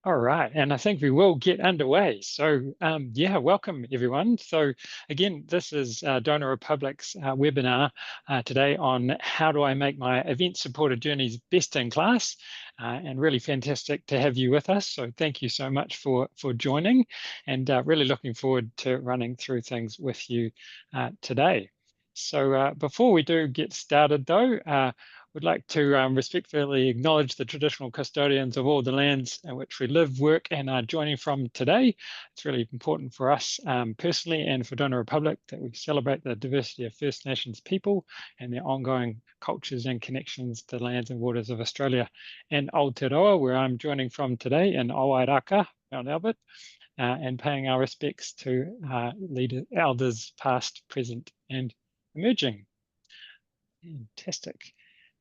All right, and I think we will get underway. So, yeah, welcome everyone. So, again, this is Donor Republic's webinar today on how do I make my event-supported journeys best in class, and really fantastic to have you with us. So, thank you so much for joining, and really looking forward to running through things with you today. So, before we do get started, though. Would like to respectfully acknowledge the traditional custodians of all the lands in which we live, work, and are joining from today. It's really important for us personally and for Donor Republic that we celebrate the diversity of First Nations people and their ongoing cultures and connections to the lands and waters of Australia and Aotearoa, where I'm joining from today in Owairaka, Mount Albert, and paying our respects to elders past, present, and emerging. Fantastic.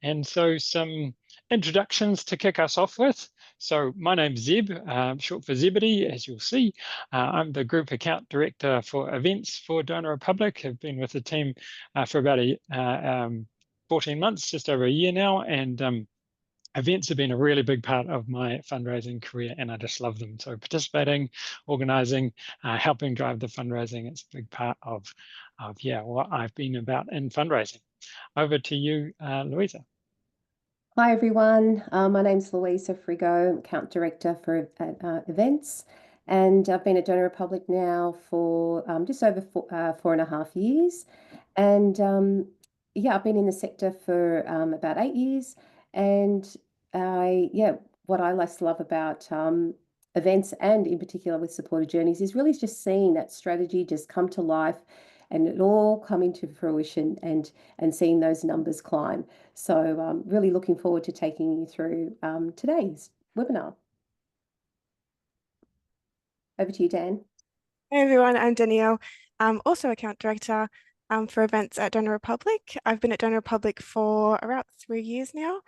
And so some introductions to kick us off with. So my name's Zeb, short for Zebedee, as you'll see. I'm the Group Account Director for Events for Donor Republic. I've been with the team for about 14 months, just over a year now, and events have been a really big part of my fundraising career, and I just love them. So participating, organizing, helping drive the fundraising, it's a big part of yeah, what I've been about in fundraising. Over to you, Louisa. Hi everyone, my name's Louisa Frigo, Account Director for Events, and I've been at Donor Republic now for just over 4.5 years. And yeah, I've been in the sector for about 8 years. And what I love about events, and in particular with supported journeys, is really just seeing that strategy just come to life and it all come into fruition and seeing those numbers climb. So really looking forward to taking you through today's webinar. Over to you, Dan. Hey everyone, I'm Danielle. I'm also Account Director for events at Donor Republic. I've been at Donor Republic for around 3 years now.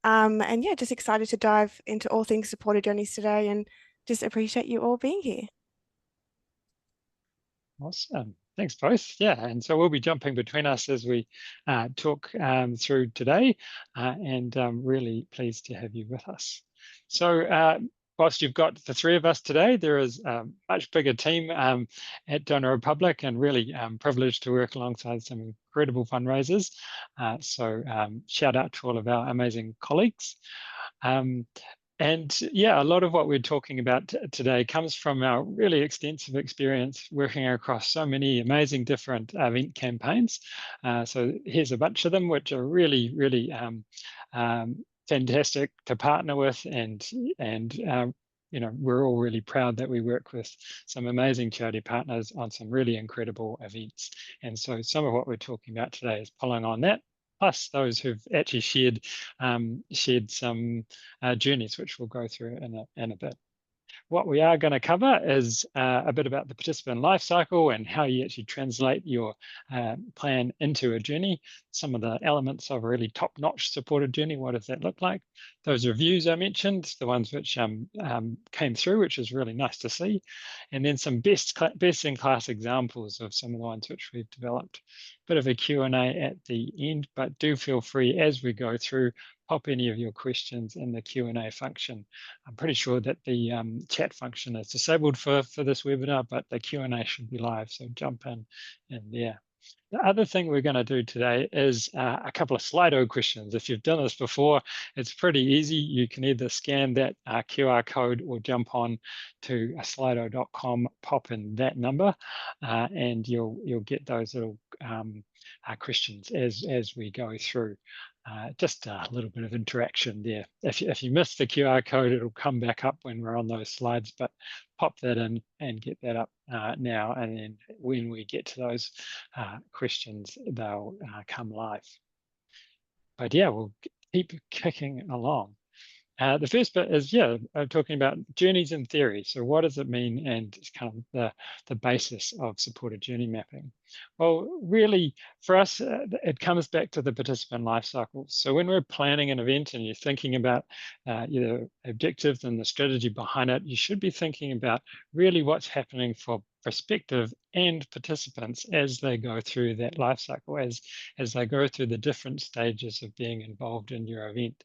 And yeah, just excited to dive into all things supported journeys today and just appreciate you all being here. Awesome. Thanks both. Yeah, and so we'll be jumping between us as we talk through today, and really pleased to have you with us. So whilst you've got the three of us today, there is a much bigger team at Donor Republic, and really privileged to work alongside some incredible fundraisers. So shout out to all of our amazing colleagues. And yeah, a lot of what we're talking about today comes from our really extensive experience working across so many amazing different event campaigns. So here's a bunch of them, which are really, really fantastic to partner with, and you know, we're all really proud that we work with some amazing charity partners on some really incredible events. And so some of what we're talking about today is pulling on that, plus those who've actually shared some journeys, which we'll go through in a bit. What we are going to cover is a bit about the participant life cycle and how you actually translate your plan into a journey. Some of the elements of a really top-notch supported journey, what does that look like? Those reviews I mentioned, the ones which came through, which is really nice to see. And then some best-in-class examples of some of the ones which we've developed. Bit of a Q&A at the end, but do feel free as we go through, pop any of your questions in the Q&A function. I'm pretty sure that the chat function is disabled for this webinar, but the Q&A should be live, so jump in there. The other thing we're going to do today is a couple of Slido questions. If you've done this before, it's pretty easy. You can either scan that QR code or jump on to slido.com, pop in that number, and you'll get those little questions as we go through. Just a little bit of interaction there. If you miss the QR code, it'll come back up when we're on those slides, but pop that in and get that up now. And then when we get to those questions, they'll come live. But yeah, we'll keep kicking along. The first bit is, yeah, talking about journeys in theory. So what does it mean? And it's kind of the basis of supported journey mapping. Well, really, for us, it comes back to the participant life cycle. So when we're planning an event and you're thinking about your objectives and the strategy behind it, you should be thinking about really what's happening for prospective and participants as they go through that life cycle, as they go through the different stages of being involved in your event.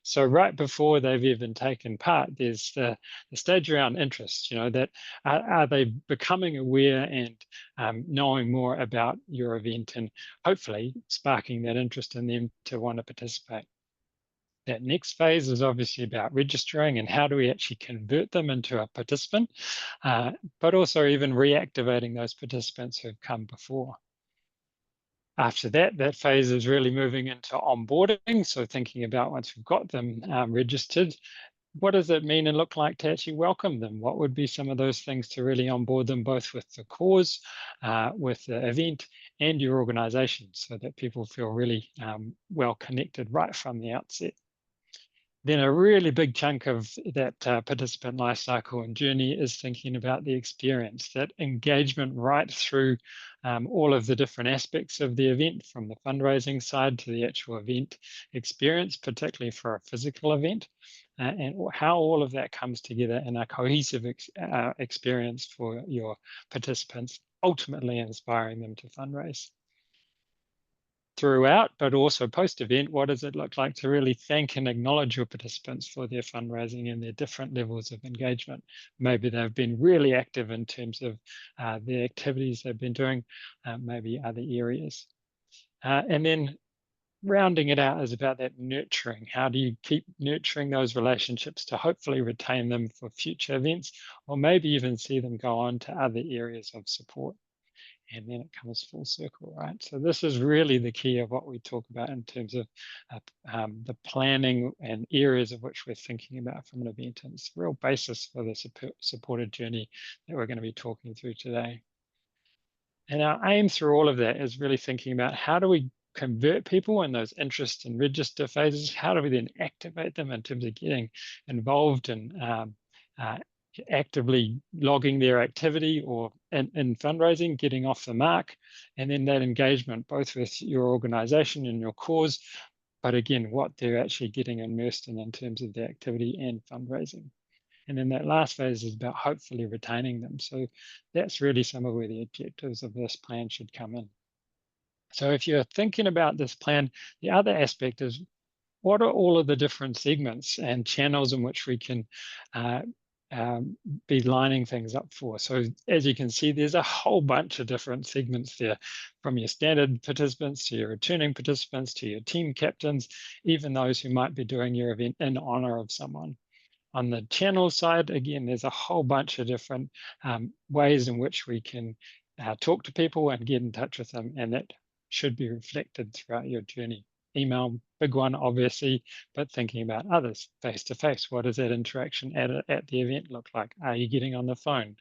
So right before they've even taken part, there's the stage around interest, that are they becoming aware and knowing more about your event, and hopefully sparking that interest in them to want to participate. That next phase is obviously about registering and how do we actually convert them into a participant, but also even reactivating those participants who've come before. After that, that phase is really moving into onboarding. So thinking about once we've got them registered, what does it mean and look like to actually welcome them? What would be some of those things to really onboard them, both with the cause, with the event, and your organization, so that people feel really well connected right from the outset. Then a really big chunk of that participant life cycle and journey is thinking about the experience, that engagement right through all of the different aspects of the event, from the fundraising side to the actual event experience, particularly for a physical event, and how all of that comes together in a cohesive experience for your participants, ultimately inspiring them to fundraise. Throughout, but also post-event, what does it look like to really thank and acknowledge your participants for their fundraising and their different levels of engagement? Maybe they've been really active in terms of the activities they've been doing, maybe other areas. And then rounding it out is about that nurturing. How do you keep nurturing those relationships to hopefully retain them for future events, or maybe even see them go on to other areas of support? And then it comes full circle, right? So this is really the key of what we talk about in terms of the planning and areas of which we're thinking about from an event. And it's the real basis for the supported journey that we're going to be talking through today. And our aim through all of that is really thinking about how do we convert people in those interest and register phases? How do we then activate them in terms of getting involved and actively logging their activity or in fundraising, getting off the mark, and then that engagement both with your organization and your cause, but again, what they're actually getting immersed in terms of the activity and fundraising. And then that last phase is about hopefully retaining them. So that's really some of where the objectives of this plan should come in. So if you're thinking about this plan, the other aspect is, what are all of the different segments and channels in which we can be lining things up for? So as you can see, there's a whole bunch of different segments there, from your standard participants to your returning participants to your team captains, even those who might be doing your event in honor of someone. On the channel side, again, there's a whole bunch of different ways in which we can talk to people and get in touch with them, and that should be reflected throughout your journey. Email, big one, obviously, but thinking about others face-to-face. What does that interaction at the event look like? Are you getting on the phone?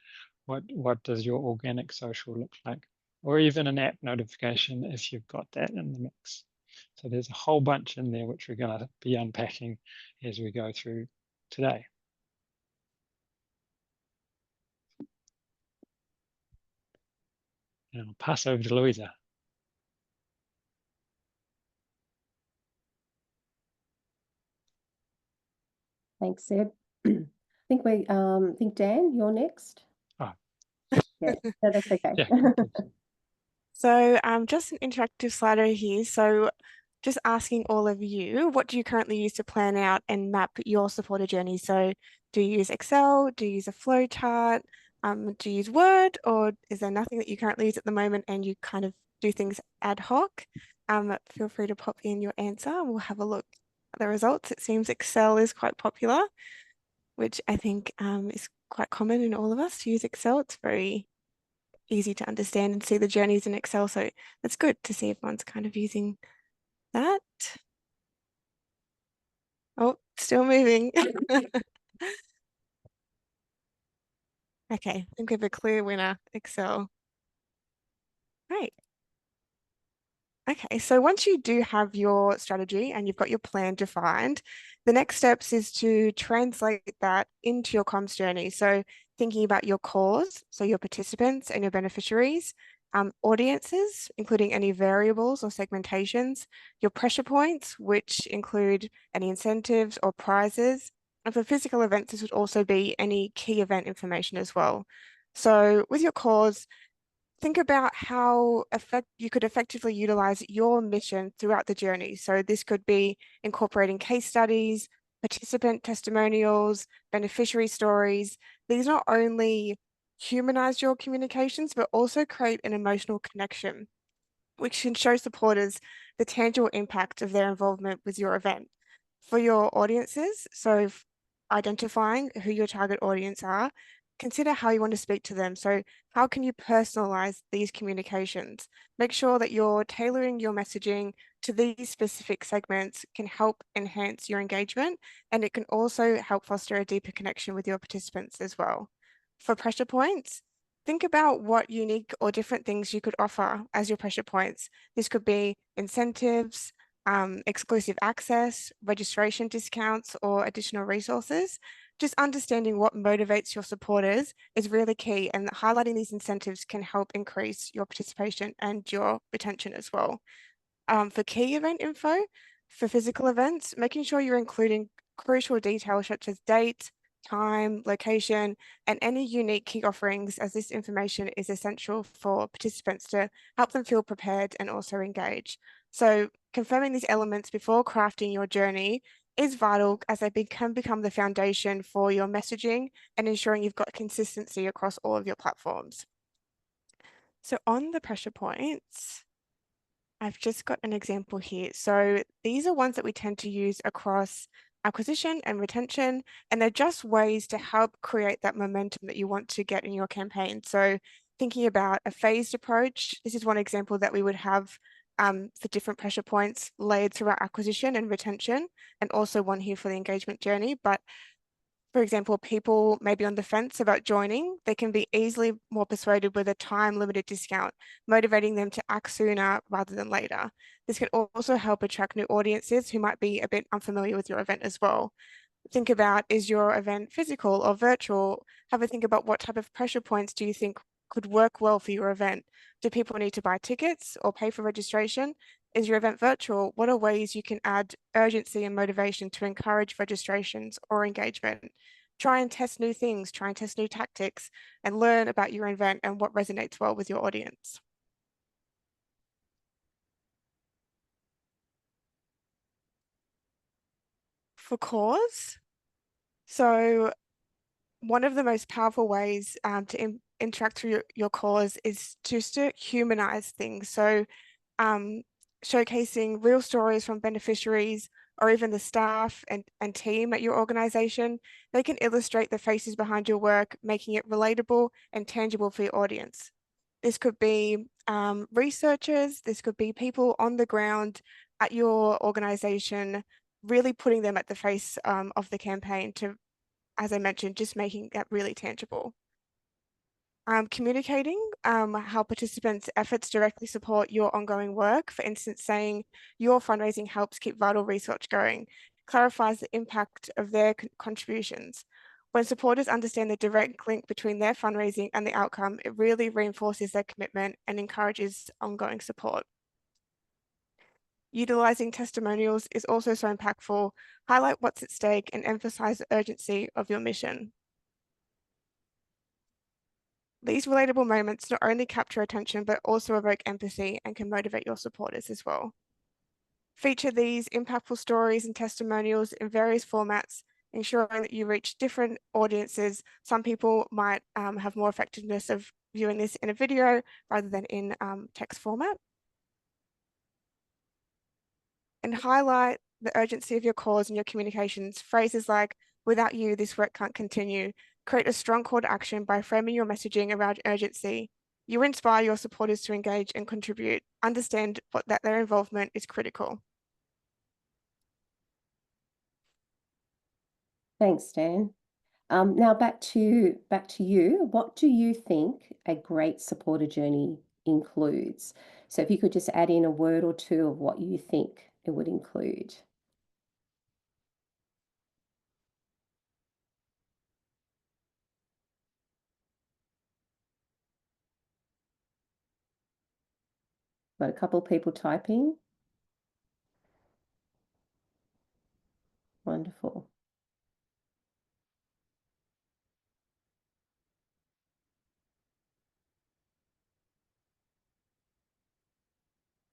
What does your organic social look like? Or even an app notification if you've got that in the mix. So there's a whole bunch in there which we're going to be unpacking as we go through today. And I'll pass over to Louisa. Thanks, Seb. I think Dan, you're next. Oh. Yeah, no, that's okay. Yeah. So just an interactive slido here. So just asking all of you, what do you currently use to plan out and map your supporter journey? So do you use Excel? Do you use a flow chart? Do you use Word? Or is there nothing that you currently use at the moment and you kind of do things ad hoc? Feel free to pop in your answer. We'll have a look at the results. It seems Excel is quite popular, which I think is quite common in all of us to use Excel. It's very easy to understand and see the journeys in Excel. So that's good to see everyone's kind of using that. Oh, still moving. Okay, I think we have a clear winner, Excel. Great. Okay, so once you do have your strategy and you've got your plan defined, the next steps is to translate that into your comms journey. So thinking about your cause, so your participants and your beneficiaries, audiences, including any variables or segmentations, your pressure points, which include any incentives or prizes. And for physical events, this would also be any key event information as well. So with your cause, think about how you could effectively utilize your mission throughout the journey. So this could be incorporating case studies, participant testimonials, beneficiary stories. These not only humanize your communications, but also create an emotional connection, which can show supporters the tangible impact of their involvement with your event. For your audiences, so identifying who your target audience are, consider how you want to speak to them. So how can you personalize these communications? Make sure that you're tailoring your messaging to these specific segments can help enhance your engagement, and it can also help foster a deeper connection with your participants as well. For pressure points, think about what unique or different things you could offer as your pressure points. This could be incentives, exclusive access, registration discounts, or additional resources. Just understanding what motivates your supporters is really key, and highlighting these incentives can help increase your participation and your retention as well. For key event info, for physical events, making sure you're including crucial details such as date, time, location, and any unique key offerings, as this information is essential for participants to help them feel prepared and also engage. So confirming these elements before crafting your journey is vital, as they can become the foundation for your messaging and ensuring you've got consistency across all of your platforms. So on the pressure points, I've just got an example here. So these are ones that we tend to use across acquisition and retention, and they're just ways to help create that momentum that you want to get in your campaign. So thinking about a phased approach, this is one example that we would have for different pressure points layered throughout acquisition and retention, and also one here for the engagement journey. But for example, people may be on the fence about joining, they can be easily more persuaded with a time-limited discount, motivating them to act sooner rather than later. This can also help attract new audiences who might be a bit unfamiliar with your event as well. Think about, is your event physical or virtual? Have a think about what type of pressure points do you think could work well for your event? Do people need to buy tickets or pay for registration? Is your event virtual? What are ways you can add urgency and motivation to encourage registrations or engagement? Try and test new things, try and test new tactics, and learn about your event and what resonates well with your audience. For cause, so one of the most powerful ways to interact through your cause is just to humanize things. So um, showcasing real stories from beneficiaries or even the staff and team at your organization, they can illustrate the faces behind your work, making it relatable and tangible for your audience. This could be researchers, this could be people on the ground at your organization, really putting them at the face of the campaign to, as I mentioned, just making it really tangible. Communicating how participants' efforts directly support your ongoing work. For instance, saying your fundraising helps keep vital research going, clarifies the impact of their contributions. When supporters understand the direct link between their fundraising and the outcome, it really reinforces their commitment and encourages ongoing support. Utilizing testimonials is also so impactful. Highlight what's at stake and emphasize the urgency of your mission. These relatable moments not only capture attention, but also evoke empathy and can motivate your supporters as well. Feature these impactful stories and testimonials in various formats, ensuring that you reach different audiences. Some people might have more effectiveness of viewing this in a video rather than in text format. And highlight the urgency of your cause and your communications. Phrases like, "Without you, this work can't continue." Create a strong call to action by framing your messaging around urgency. You inspire your supporters to engage and contribute. Understand that their involvement is critical. Thanks, Dan. Now back to you. What do you think a great supporter journey includes? So if you could just add in a word or two of what you think it would include. Got a couple of people typing. Wonderful.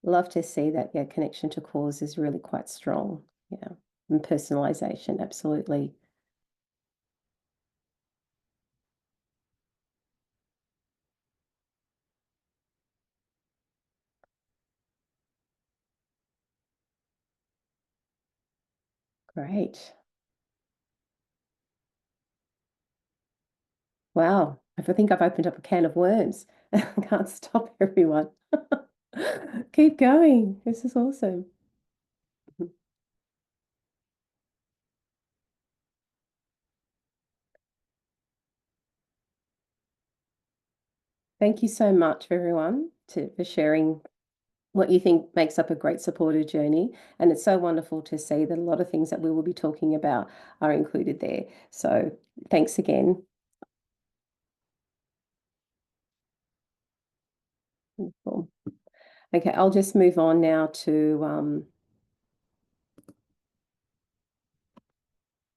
Love to see that, yeah, connection to cause is really quite strong. Yeah, and personalization, absolutely. Great. Wow. I think I've opened up a can of worms. I can't stop, everyone. Keep going. This is awesome. Thank you so much, everyone, for sharing what you think makes up a great supporter journey. And it's so wonderful to see that a lot of things that we will be talking about are included there. So thanks again. Cool. Okay, I'll just move on now to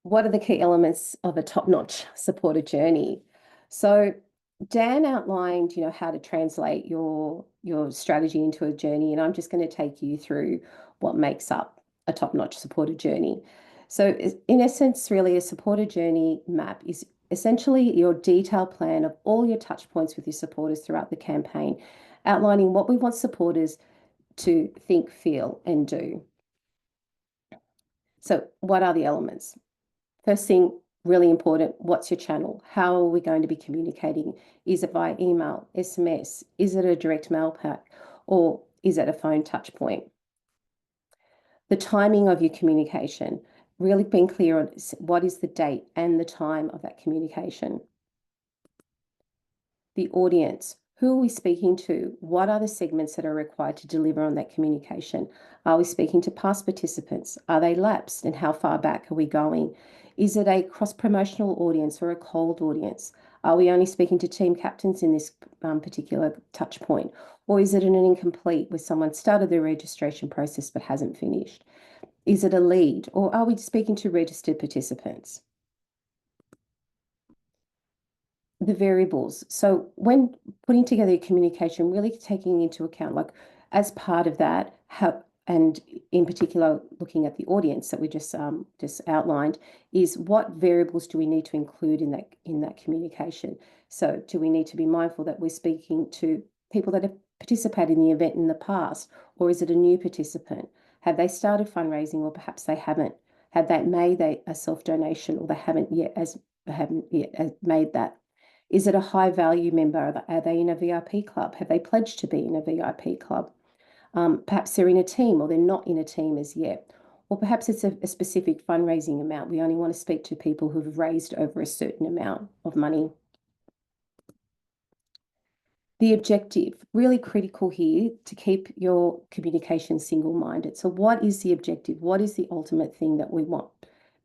what are the key elements of a top-notch supporter journey? So Dan outlined, how to translate your strategy into a journey, and I'm just going to take you through what makes up a top-notch supporter journey. So in essence, really, a supporter journey map is essentially your detailed plan of all your touch points with your supporters throughout the campaign, outlining what we want supporters to think, feel, and do. So what are the elements? First thing, really important, what's your channel? How are we going to be communicating? Is it via email, SMS? Is it a direct mail pack? Or is it a phone touch point? The timing of your communication, really being clear on what is the date and the time of that communication. The audience, who are we speaking to? What are the segments that are required to deliver on that communication? Are we speaking to past participants? Are they lapsed? And how far back are we going? Is it a cross-promotional audience or a cold audience? Are we only speaking to team captains in this particular touch point? Or is it an incomplete where someone started their registration process but hasn't finished? Is it a lead? Or are we speaking to registered participants? The variables. So when putting together your communication, really taking into account, like as part of that, how, and in particular looking at the audience that we just outlined, is what variables do we need to include in that communication? So do we need to be mindful that we're speaking to people that have participated in the event in the past, or is it a new participant? Have they started fundraising, or perhaps they haven't? Have they made a self-donation, or they haven't yet made that? Is it a high value member? Are they in a VIP club? Have they pledged to be in a VIP club? Perhaps they're in a team or they're not in a team as yet. Or perhaps it's a specific fundraising amount. We only want to speak to people who have raised over a certain amount of money. The objective, really critical here to keep your communication single-minded. So what is the objective? What is the ultimate thing that we want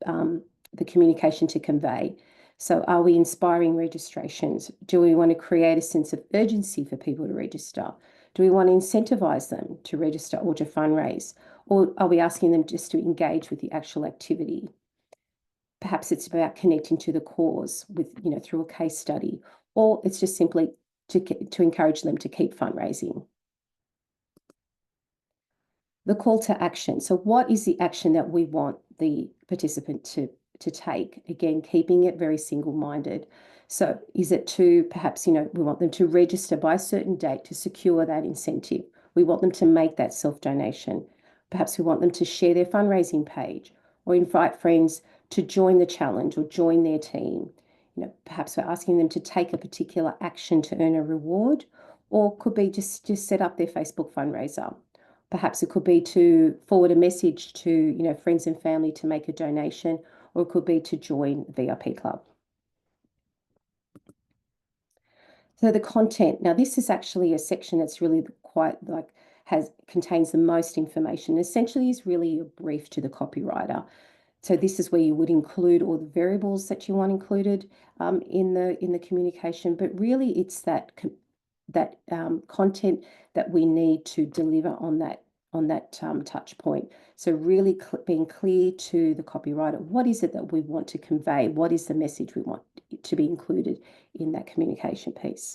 the communication to convey? So are we inspiring registrations? Do we want to create a sense of urgency for people to register? Do we want to incentivize them to register or to fundraise? Or are we asking them just to engage with the actual activity? Perhaps it's about connecting to the cause with, through a case study, or it's just simply to encourage them to keep fundraising. The call to action. So what is the action that we want the participant to take? Again, keeping it very single-minded. So is it to perhaps, we want them to register by a certain date to secure that incentive. We want them to make that self-donation. Perhaps we want them to share their fundraising page or invite friends to join the challenge or join their team. Perhaps we're asking them to take a particular action to earn a reward, or could be just set up their Facebook fundraiser. Perhaps it could be to forward a message to, friends and family to make a donation, or it could be to join the VIP club. So the content, now this is actually a section that's really quite contains the most information. Essentially is really a brief to the copywriter. So this is where you would include all the variables that you want included in the communication, but really it's that content that we need to deliver on that touch point. So really being clear to the copywriter, what is it that we want to convey? What is the message we want to be included in that communication piece?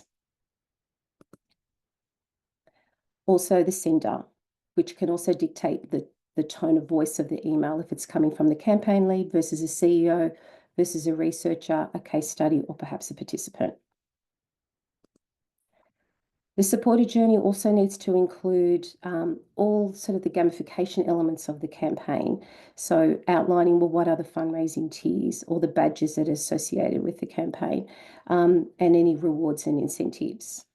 Also the sender, which can also dictate the tone of voice of the email, if it's coming from the campaign lead versus a CEO versus a researcher, a case study, or perhaps a participant. The supporter journey also needs to include all sort of the gamification elements of the campaign. So outlining, well, what are the fundraising tiers or the badges that are associated with the campaign, and any rewards and incentives.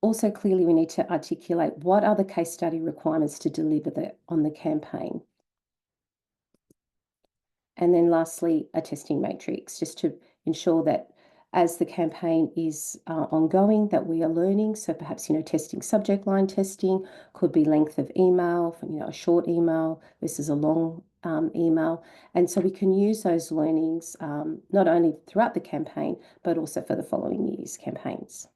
Also, clearly, we need to articulate what are the case study requirements to deliver on the campaign. And then lastly, a testing matrix, just to ensure that as the campaign is ongoing, that we are learning. So perhaps, testing subject line testing, could be length of email, a short email versus a long email. And so we can use those learnings not only throughout the campaign, but also for the following year's campaigns.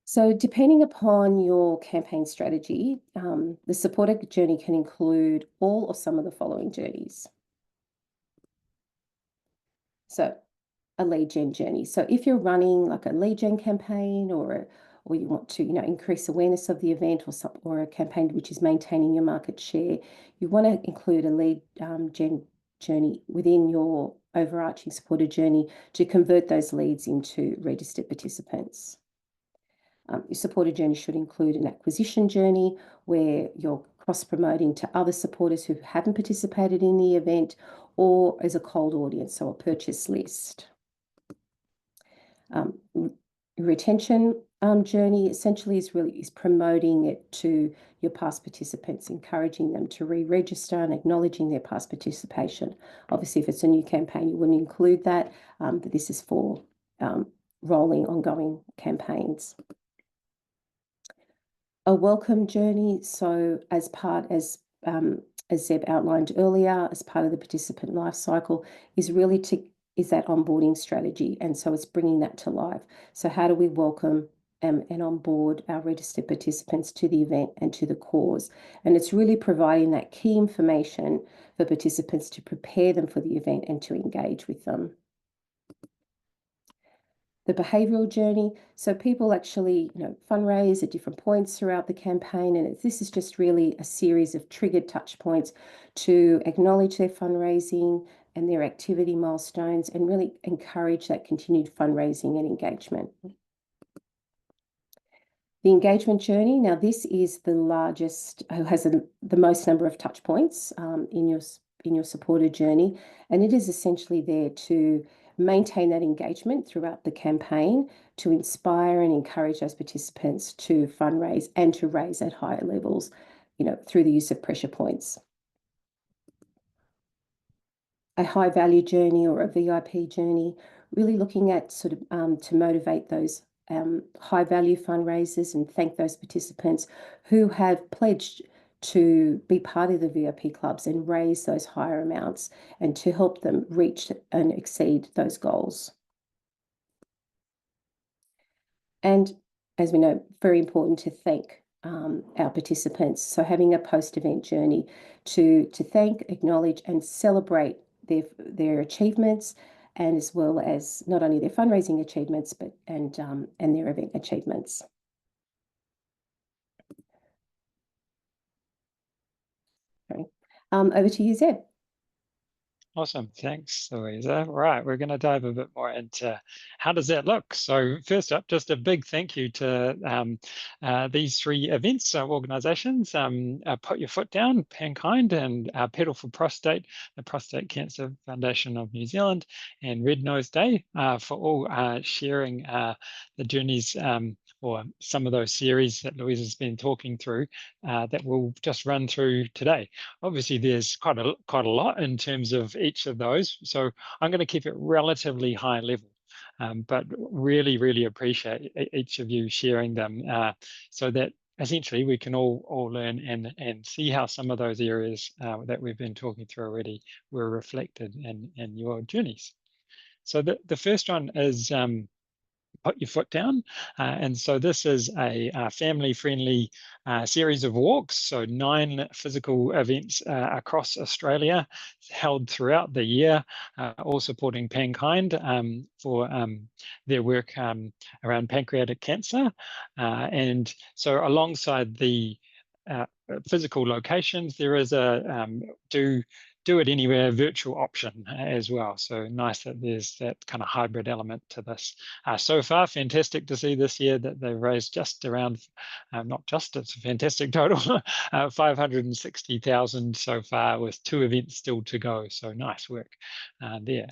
So depending upon your campaign strategy, the supporter journey can include all or some of the following journeys. So a lead gen journey. So if you're running like a lead gen campaign, or you want to increase awareness of the event, or a campaign which is maintaining your market share, you want to include a lead gen journey within your overarching supporter journey to convert those leads into registered participants. Your supporter journey should include an acquisition journey where you're cross-promoting to other supporters who haven't participated in the event, or as a cold audience, so a purchase list. Retention journey essentially is promoting it to your past participants, encouraging them to re-register and acknowledging their past participation. Obviously, if it's a new campaign, you wouldn't include that, but this is for rolling, ongoing campaigns. A welcome journey. So as Zeb outlined earlier, as part of the participant life cycle, is that onboarding strategy. And so it's bringing that to life. So how do we welcome and onboard our registered participants to the event and to the cause? And it's really providing that key information for participants to prepare them for the event and to engage with them. The behavioural journey. So people actually, fundraise at different points throughout the campaign, and this is just really a series of triggered touch points to acknowledge their fundraising and their activity milestones, and really encourage that continued fundraising and engagement. The engagement journey. Now, this is the largest, has the most number of touch points in your supporter journey, and it is essentially there to maintain that engagement throughout the campaign, to inspire and encourage those participants to fundraise and to raise at higher levels, through the use of pressure points. A high value journey or a VIP journey, really looking at sort of to motivate those high value fundraisers and thank those participants who have pledged to be part of the VIP clubs and raise those higher amounts, and to help them reach and exceed those goals. And as we know, very important to thank our participants. So having a post-event journey to thank, acknowledge, and celebrate their achievements, and as well as not only their fundraising achievements, but and their event achievements. Over to you, Zeb. Awesome. Thanks, Louisa. Right, we're going to dive a bit more into how does that look. So first up, just a big thank you to these three events organisations. Put Your Foot Down, Pankind, and Pedal for Prostate, the Prostate Cancer Foundation of New Zealand, and Red Nose Day for all sharing the journeys or some of those series that Louisa's been talking through that we'll just run through today. Obviously, there's quite a lot in terms of each of those, so I'm going to keep it relatively high level, but really, really appreciate each of you sharing them so that essentially we can all learn and see how some of those areas that we've been talking through already were reflected in your journeys. So the first one is put your foot down. And so this is a family-friendly series of walks. So 9 physical events across Australia held throughout the year, all supporting Pankkind for their work around pancreatic cancer. And so alongside the physical locations, there is a do it anywhere virtual option as well. So nice that there's that kind of hybrid element to this. So far, fantastic to see this year that they've raised just around, not just, it's a fantastic total, 560,000 so far with 2 events still to go. So nice work there.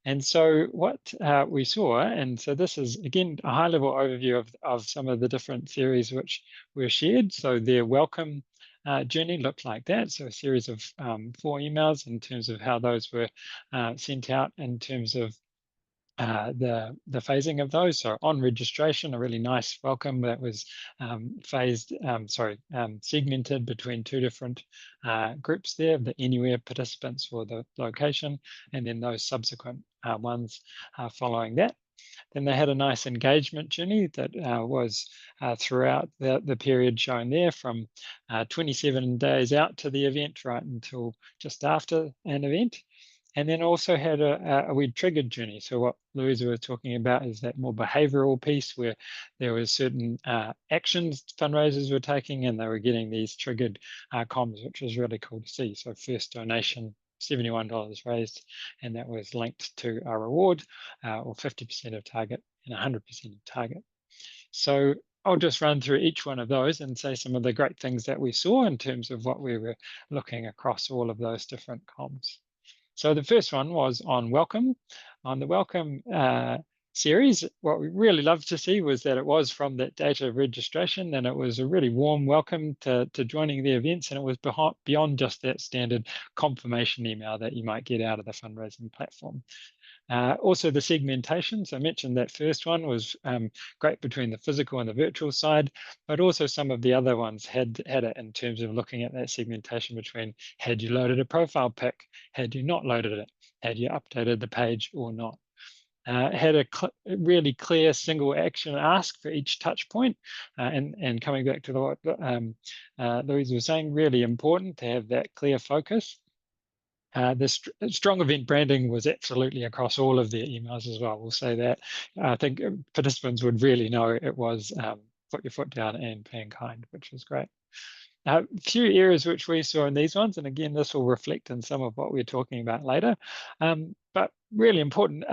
And so what we saw, and so this is, again, a high-level overview of some of the different theories which were shared. So their welcome journey looked like that. So a series of 4 emails in terms of how those were sent out in terms of the phasing of those. So on registration, a really nice welcome that was segmented between 2 different groups there, the anywhere participants for the location, and then those subsequent ones following that. Then they had a nice engagement journey that was throughout the period shown there from 27 days out to the event right until just after an event. And then also had a we'd triggered journey. So what Louisa was talking about is that more behavioral piece where there was certain actions fundraisers were taking and they were getting these triggered comms, which was really cool to see. So first donation, $71 raised, and that was linked to a reward or 50% of target and 100% of target. So I'll just run through each one of those and say some of the great things that we saw in terms of what we were looking across all of those different comms. So the first one was on welcome. On the welcome series, what we really loved to see was that it was from that date of registration, and it was a really warm welcome to joining the events, and it was beyond just that standard confirmation email that you might get out of the fundraising platform. Also the segmentation, so I mentioned that first one was great between the physical and the virtual side, but also some of the other ones had it in terms of looking at that segmentation between had you loaded a profile pic, had you not loaded it, had you updated the page or not. Had a really clear single action ask for each touch point. And coming back to what Louisa was saying, really important to have that clear focus. The strong event branding was absolutely across all of their emails as well. We'll say that. I think participants would really know it was put your foot down and Pankkind, which was great. A few areas which we saw in these ones, and again, this will reflect in some of what we're talking about later, but really important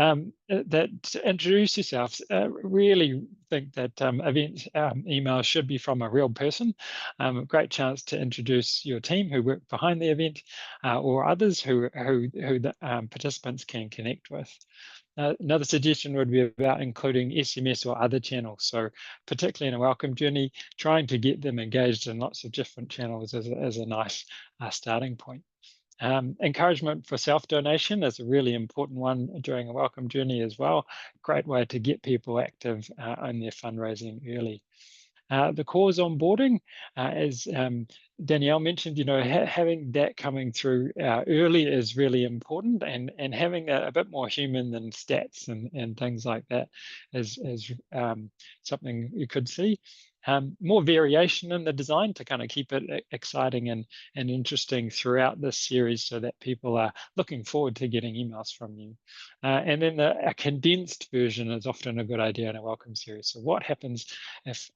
that to introduce yourselves, really think that event emails should be from a real person. A great chance to introduce your team who work behind the event or others who the participants can connect with. Another suggestion would be about including SMS or other channels. So particularly in a welcome journey, trying to get them engaged in lots of different channels is a nice starting point. Encouragement for self-donation is a really important one during a welcome journey as well. Great way to get people active in their fundraising early. The cause onboarding, as Danielle mentioned, having that coming through early is really important, and having a bit more human than stats and things like that is something you could see. More variation in the design to kind of keep it exciting and interesting throughout this series so that people are looking forward to getting emails from you. And then a condensed version is often a good idea in a welcome series. So what happens if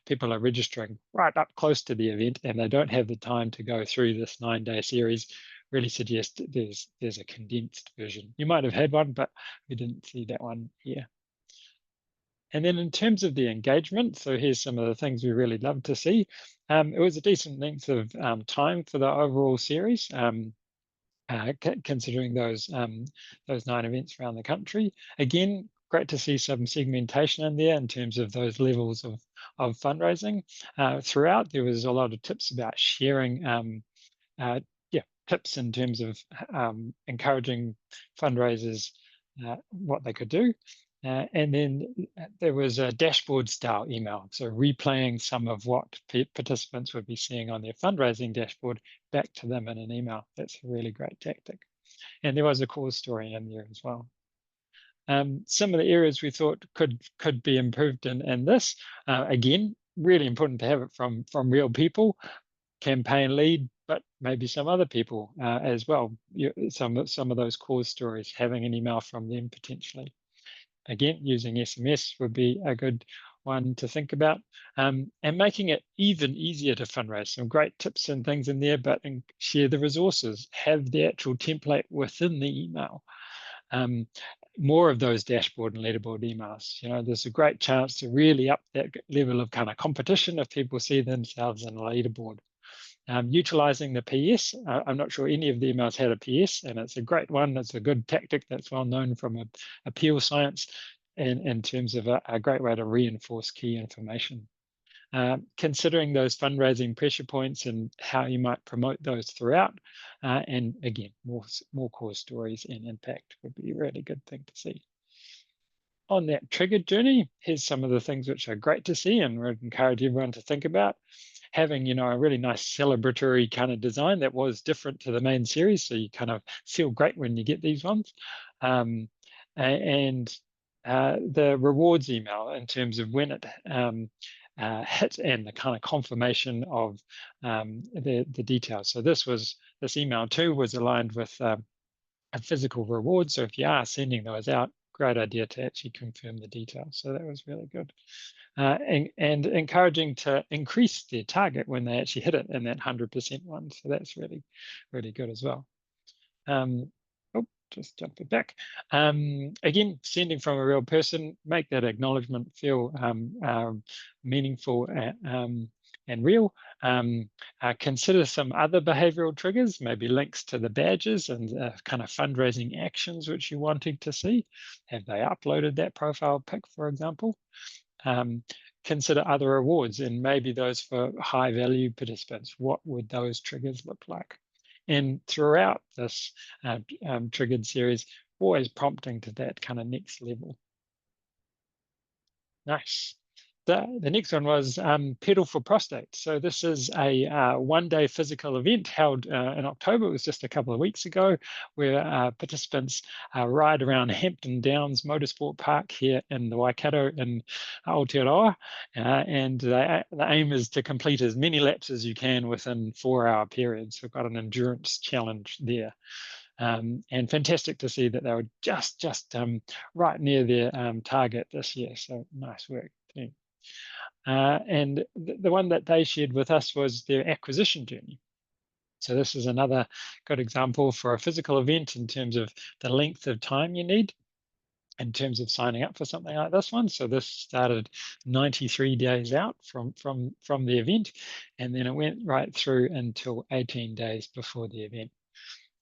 people are registering right up close to the event and they don't have the time to go through this 9-day series? Really suggest there's a condensed version. You might have had one, but we didn't see that one here. And then in terms of the engagement, so here's some of the things we really love to see. It was a decent length of time for the overall series, considering those 9 events around the country. Again, great to see some segmentation in there in terms of those levels of fundraising. Throughout, there was a lot of tips about sharing tips in terms of encouraging fundraisers what they could do. And then there was a dashboard style email. So replaying some of what participants would be seeing on their fundraising dashboard back to them in an email. That's a really great tactic. And there was a cause story in there as well. Some of the areas we thought could be improved in this, again, really important to have it from real people, campaign lead, but maybe some other people as well. Some of those cause stories, having an email from them potentially. Again, using SMS would be a good one to think about, and making it even easier to fundraise. Some great tips and things in there, but share the resources, have the actual template within the email. More of those dashboard and leaderboard emails. There's a great chance to really up that level of kind of competition if people see themselves in a leaderboard. Utilizing the PS. I'm not sure any of the emails had a PS, and it's a great one. It's a good tactic that's well known from appeal science, and in terms of a great way to reinforce key information. Considering those fundraising pressure points and how you might promote those throughout, and again, more core stories and impact would be a really good thing to see. On that triggered journey, here's some of the things which are great to see and would encourage everyone to think about. Having, a really nice celebratory kind of design that was different to the main series, so you kind of feel great when you get these ones. And the rewards email in terms of when it hit and the kind of confirmation of the details. So this email too was aligned with a physical reward. So if you are sending those out, great idea to actually confirm the details. So that was really good. And encouraging to increase their target when they actually hit it in that 100% one. So that's really, really good as well. Just jump it back. Again, sending from a real person, make that acknowledgement feel meaningful and real. Consider some other behavioral triggers, maybe links to the badges and kind of fundraising actions which you're wanting to see. Have they uploaded that profile pic, for example? Consider other awards and maybe those for high value participants. What would those triggers look like? And throughout this triggered series, always prompting to that kind of next level. Nice. The next one was Pedal for Prostate. So this is a one-day physical event held in October. It was just a couple of weeks ago, where participants ride around Hampton Downs Motorsport Park here in the Waikato in Aotearoa. And the aim is to complete as many laps as you can within 4-hour periods. We've got an endurance challenge there. And fantastic to see that they were just right near their target this year. So nice work, team. And the one that they shared with us was their acquisition journey. So this is another good example for a physical event in terms of the length of time you need in terms of signing up for something like this one. So this started 93 days out from the event, and then it went right through until 18 days before the event.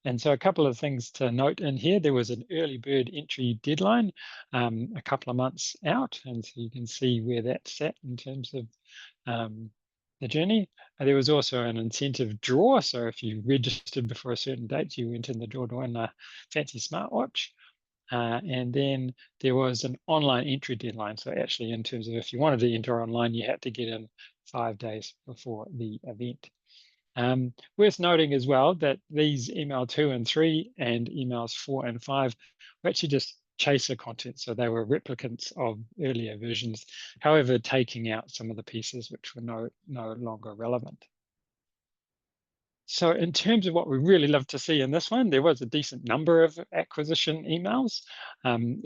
And so a couple of things to note in here. There was an early bird entry deadline a couple of months out. And so you can see where that sat in terms of the journey. There was also an incentive draw. So if you registered before a certain date, you went in the draw to win a fancy smartwatch. And then there was an online entry deadline. So actually, in terms of if you wanted to enter online, you had to get in 5 days before the event. Worth noting as well that these email 2 and 3 and emails 4 and 5 were actually just chaser content. So they were replicants of earlier versions, however, taking out some of the pieces which were no longer relevant. So in terms of what we really love to see in this one, there was a decent number of acquisition emails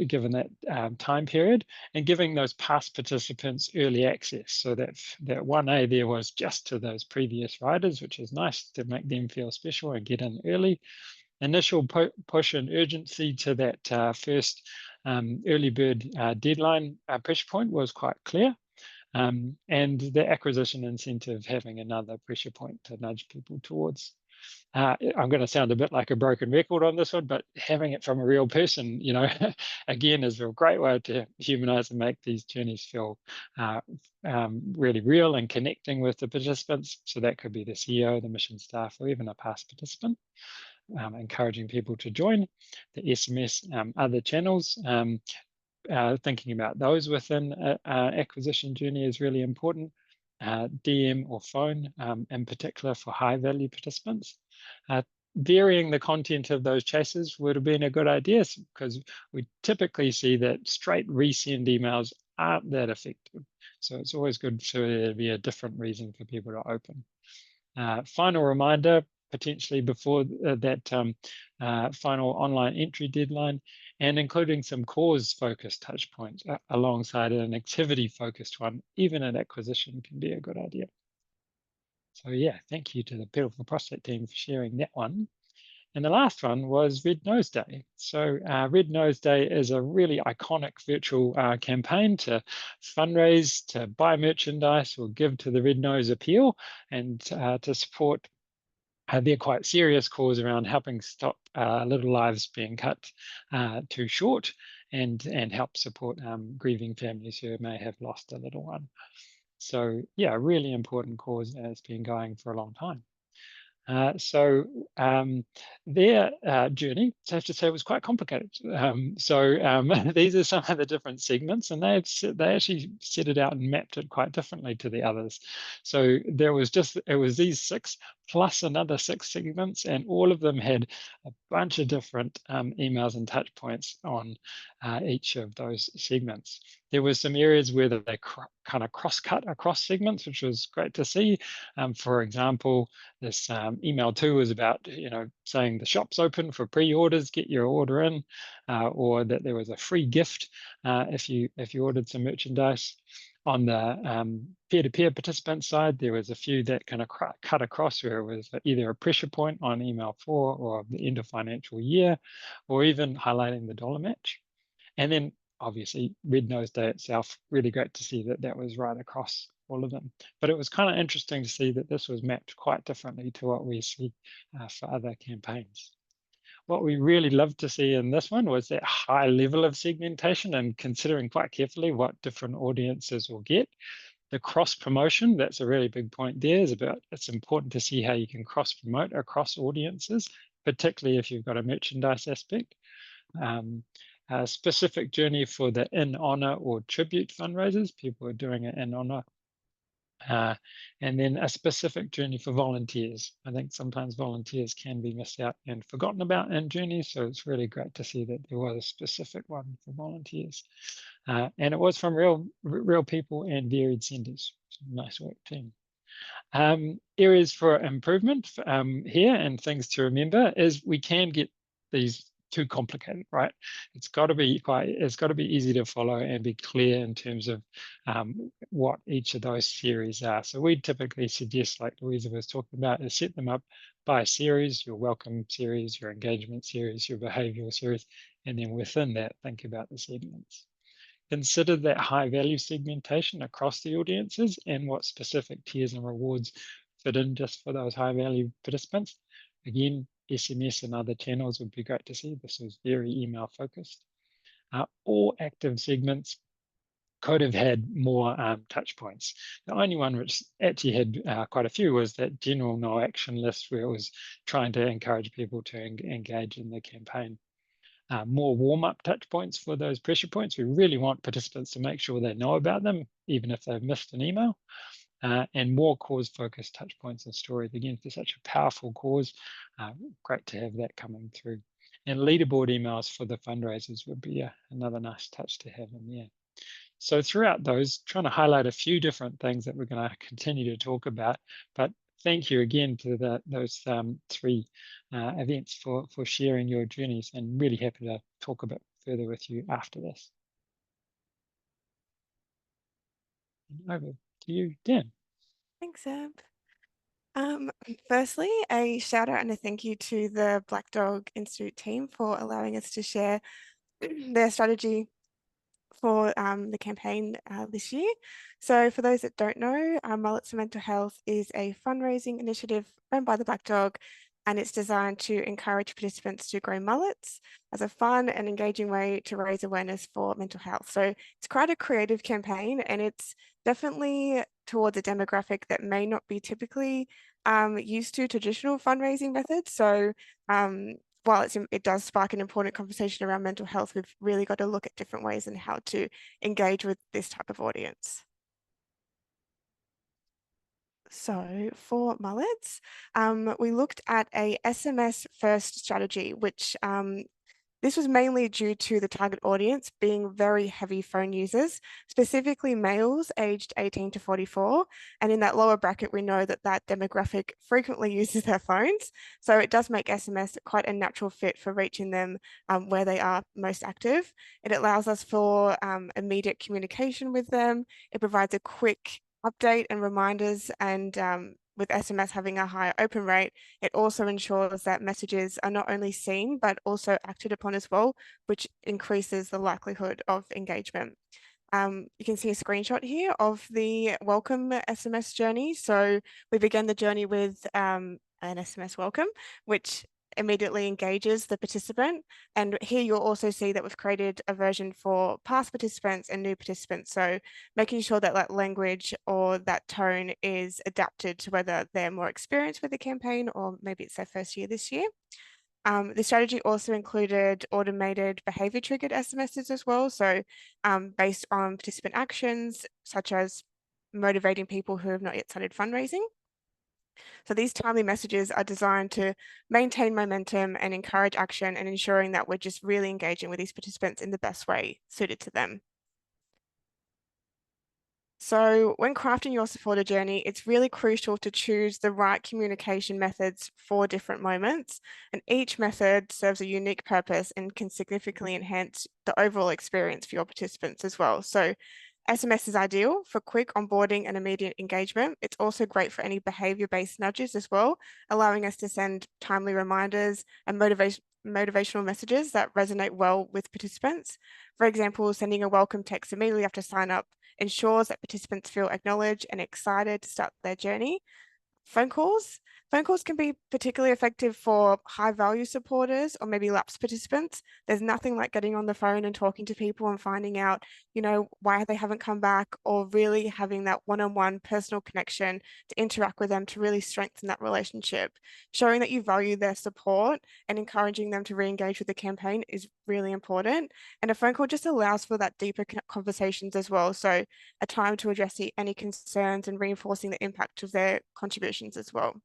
given that time period, and giving those past participants early access. So that 1A there was just to those previous riders, which is nice to make them feel special and get in early. Initial push and urgency to that first early bird deadline pressure point was quite clear. And the acquisition incentive having another pressure point to nudge people towards. I'm going to sound a bit like a broken record on this one, but having it from a real person, again, is a great way to humanize and make these journeys feel really real and connecting with the participants. So that could be the CEO, the mission staff, or even a past participant. Encouraging people to join the SMS, other channels. Thinking about those within acquisition journey is really important. DM or phone in particular for high value participants. varying the content of those chases would have been a good idea, because we typically see that straight resend emails aren't that effective. So it's always good for there to be a different reason for people to open. Final reminder, potentially before that final online entry deadline, and including some cause-focused touch points alongside an activity-focused one, even an acquisition can be a good idea. So yeah, thank you to the Beautiful Prostate team for sharing that one. And the last one was Red Nose Day. So Red Nose Day is a really iconic virtual campaign to fundraise, to buy merchandise, or give to the Red Nose Appeal, and to support their quite serious cause around helping stop little lives being cut too short, and help support grieving families who may have lost a little one. So yeah, a really important cause that's been going for a long time. So their journey, I have to say, was quite complicated. These are some of the different segments, and they actually set it out and mapped it quite differently to the others. So it was these 6 plus another 6 segments, and all of them had a bunch of different emails and touch points on each of those segments. There were some areas where they kind of cross-cut across segments, which was great to see. For example, this email 2 was about, saying the shop's open for pre-orders, get your order in, or that there was a free gift if you ordered some merchandise. On the peer-to-peer participant side, there was a few that kind of cut across, where it was either a pressure point on email 4 or the end of financial year, or even highlighting the dollar match. And then obviously Red Nose Day itself, really great to see that that was right across all of them. But it was kind of interesting to see that this was mapped quite differently to what we see for other campaigns. What we really loved to see in this one was that high level of segmentation, and considering quite carefully what different audiences will get. The cross promotion, that's a really big point there, it's important to see how you can cross promote across audiences, particularly if you've got a merchandise aspect. A specific journey for the in honor or tribute fundraisers, people are doing it in honor. And then a specific journey for volunteers. I think sometimes volunteers can be missed out and forgotten about in journeys, so it's really great to see that there was a specific one for volunteers. And it was from real people and varied senders. So nice work, team. Areas for improvement here, and things to remember, is we can get these too complicated, right? It's got to be easy to follow and be clear in terms of what each of those series are. So we typically suggest, like Louisa was talking about, is set them up by series: your welcome series, your engagement series, your behavioral series, and then within that, think about the segments. Consider that high value segmentation across the audiences and what specific tiers and rewards fit in just for those high value participants. Again, SMS and other channels would be great to see. This is very email focused. All active segments could have had more touch points. The only one which actually had quite a few was that general no action list, where it was trying to encourage people to engage in the campaign. More warm-up touch points for those pressure points. We really want participants to make sure they know about them, even if they've missed an email. And more cause-focused touch points and stories. Again, for such a powerful cause, great to have that coming through. And leaderboard emails for the fundraisers would be another nice touch to have in there. So throughout those, trying to highlight a few different things that we're going to continue to talk about, but thank you again to those 3 events for sharing your journeys, and really happy to talk a bit further with you after this. Over to you, Dan. Thanks, Zeb. Firstly, a shout out and a thank you to the Black Dog Institute team for allowing us to share their strategy for the campaign this year. So for those that don't know, Mullets for Mental Health is a fundraising initiative run by the Black Dog, and it's designed to encourage participants to grow mullets as a fun and engaging way to raise awareness for mental health. So it's quite a creative campaign, and it's definitely towards a demographic that may not be typically used to traditional fundraising methods. So while it does spark an important conversation around mental health, we've really got to look at different ways and how to engage with this type of audience. So for mullets, we looked at a SMS first strategy, which this was mainly due to the target audience being very heavy phone users, specifically males aged 18 to 44. And in that lower bracket, we know that that demographic frequently uses their phones. So it does make SMS quite a natural fit for reaching them where they are most active. It allows us for immediate communication with them. It provides a quick update and reminders, and with SMS having a higher open rate, it also ensures that messages are not only seen, but also acted upon as well, which increases the likelihood of engagement. You can see a screenshot here of the welcome SMS journey. So we began the journey with an SMS welcome, which immediately engages the participant. And here you'll also see that we've created a version for past participants and new participants. So making sure that that language or that tone is adapted to whether they're more experienced with the campaign or maybe it's their first year this year. The strategy also included automated behavior triggered SMSs as well. So based on participant actions, such as motivating people who have not yet started fundraising. So these timely messages are designed to maintain momentum and encourage action and ensuring that we're just really engaging with these participants in the best way suited to them. So when crafting your supporter journey, it's really crucial to choose the right communication methods for different moments. And each method serves a unique purpose and can significantly enhance the overall experience for your participants as well. So SMS is ideal for quick onboarding and immediate engagement. It's also great for any behavior-based nudges as well, allowing us to send timely reminders and motivational messages that resonate well with participants. For example, sending a welcome text immediately after sign up ensures that participants feel acknowledged and excited to start their journey. Phone calls. Phone calls can be particularly effective for high value supporters or maybe lapsed participants. There's nothing like getting on the phone and talking to people and finding out, why they haven't come back, or really having that one-on-one personal connection to interact with them to really strengthen that relationship. Showing that you value their support and encouraging them to re-engage with the campaign is really important. And a phone call just allows for that deeper conversations as well. So a time to address any concerns and reinforcing the impact of their contributions as well.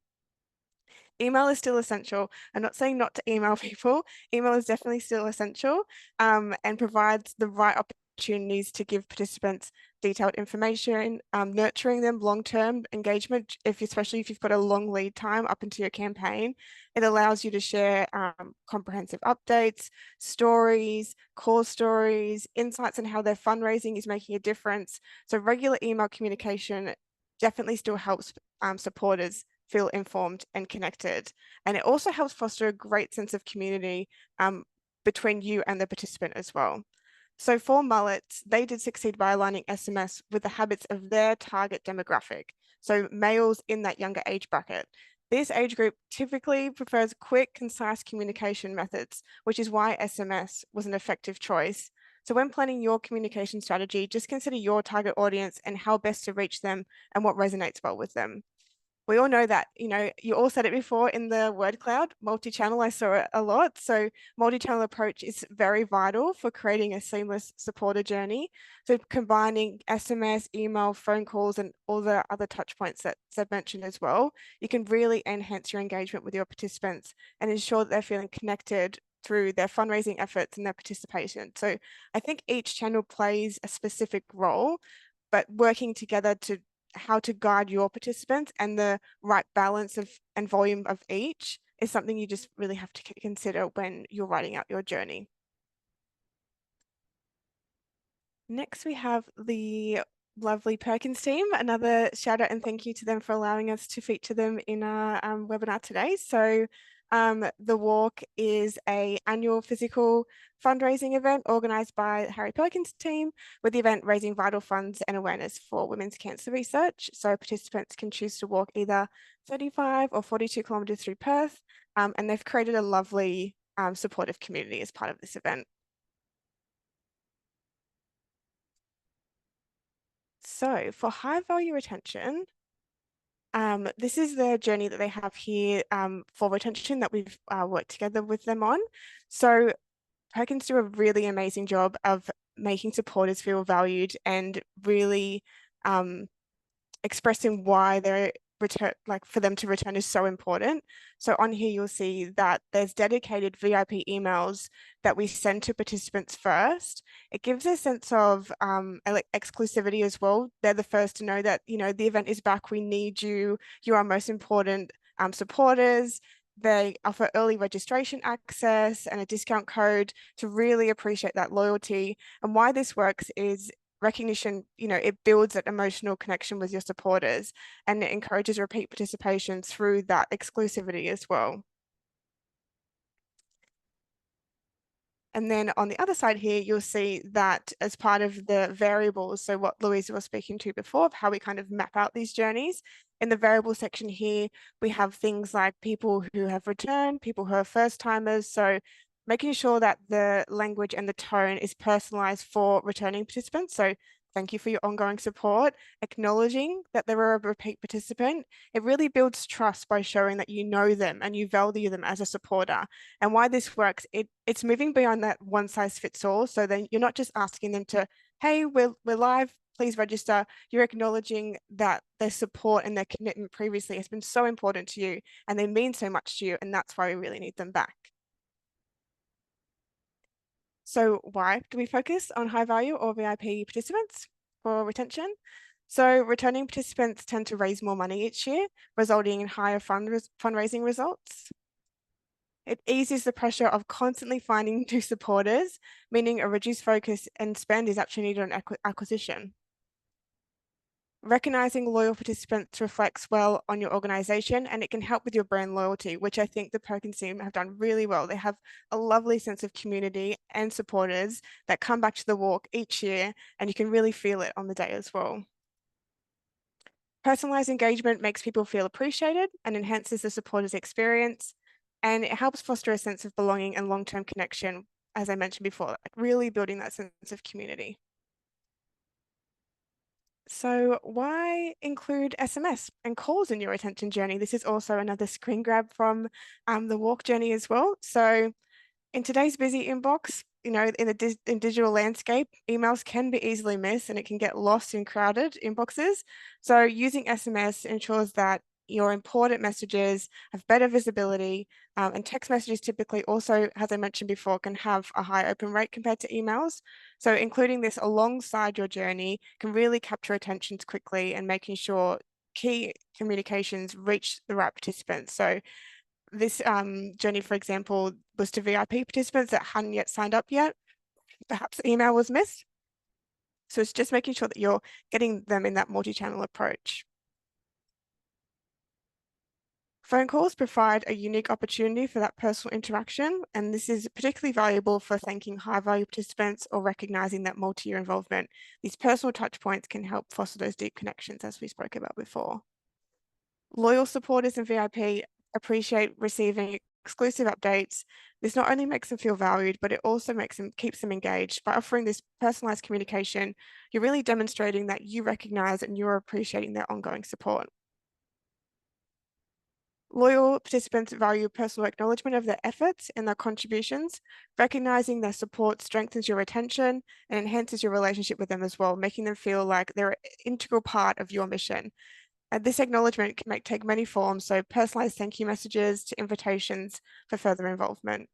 Email is still essential. I'm not saying not to email people. Email is definitely still essential and provides the right opportunities to give participants detailed information, nurturing them long-term engagement, especially if you've got a long lead time up into your campaign. It allows you to share comprehensive updates, stories, cause stories, insights on how their fundraising is making a difference. So regular email communication definitely still helps supporters feel informed and connected. And it also helps foster a great sense of community between you and the participant as well. So for mullets, they did succeed by aligning SMS with the habits of their target demographic. So males in that younger age bracket. This age group typically prefers quick, concise communication methods, which is why SMS was an effective choice. So when planning your communication strategy, just consider your target audience and how best to reach them and what resonates well with them. We all know that, you all said it before in the word cloud, multi-channel, I saw it a lot. So multi-channel approach is very vital for creating a seamless supporter journey. So combining SMS, email, phone calls, and all the other touch points that Zeb mentioned as well, you can really enhance your engagement with your participants and ensure that they're feeling connected through their fundraising efforts and their participation. So I think each channel plays a specific role, but working together to how to guide your participants and the right balance of and volume of each is something you just really have to consider when you're writing out your journey. Next, we have the lovely Perkins team. Another shout out and thank you to them for allowing us to feature them in our webinar today. So the walk is an annual physical fundraising event organised by the Harry Perkins team, with the event raising vital funds and awareness for women's cancer research. So participants can choose to walk either 35 or 42 kilometres through Perth, and they've created a lovely supportive community as part of this event. So for high value retention, this is the journey that they have here for retention that we've worked together with them on. So Perkins do a really amazing job of making supporters feel valued and really expressing why they're return, like for them to return is so important. So on here, you'll see that there's dedicated VIP emails that we send to participants first. It gives a sense of exclusivity as well. They're the first to know that, the event is back. We need you. You are most important supporters. They offer early registration access and a discount code to really appreciate that loyalty. And why this works is recognition, it builds that emotional connection with your supporters, and it encourages repeat participation through that exclusivity as well. And then on the other side here, you'll see that as part of the variables, so what Louisa was speaking to before, of how we kind of map out these journeys. In the variable section here, we have things like people who have returned, people who are first timers. So making sure that the language and the tone is personalized for returning participants. So thank you for your ongoing support, acknowledging that they were a repeat participant. It really builds trust by showing that you know them and you value them as a supporter. And why this works, it's moving beyond that one size fits all. So then you're not just asking them to, hey, we're live, please register. You're acknowledging that their support and their commitment previously has been so important to you and they mean so much to you. And that's why we really need them back. So why do we focus on high value or VIP participants for retention? So returning participants tend to raise more money each year, resulting in higher fundraising results. It eases the pressure of constantly finding new supporters, meaning a reduced focus and spend is actually needed on acquisition. Recognizing loyal participants reflects well on your organization, and it can help with your brand loyalty, which I think the Perkins team have done really well. They have a lovely sense of community and supporters that come back to the walk each year, and you can really feel it on the day as well. Personalized engagement makes people feel appreciated and enhances the supporters' experience, and it helps foster a sense of belonging and long-term connection, as I mentioned before, like really building that sense of community. So why include SMS and calls in your retention journey? This is also another screen grab from the walk journey as well. So in today's busy inbox, in the digital landscape, emails can be easily missed and it can get lost in crowded inboxes. So using SMS ensures that your important messages have better visibility, and text messages typically also, as I mentioned before, can have a high open rate compared to emails. So including this alongside your journey can really capture attentions quickly and making sure key communications reach the right participants. So this journey, for example, was to VIP participants that hadn't yet signed up yet. Perhaps email was missed. So it's just making sure that you're getting them in that multi-channel approach. Phone calls provide a unique opportunity for that personal interaction, and this is particularly valuable for thanking high-value participants or recognizing that multi-year involvement. These personal touch points can help foster those deep connections, as we spoke about before. Loyal supporters and VIP appreciate receiving exclusive updates. This not only makes them feel valued, but it also keeps them engaged. By offering this personalized communication, you're really demonstrating that you recognize and you're appreciating their ongoing support. Loyal participants value personal acknowledgement of their efforts and their contributions. Recognizing their support strengthens your retention and enhances your relationship with them as well, making them feel like they're an integral part of your mission. And this acknowledgement can take many forms, so personalized thank you messages to invitations for further involvement.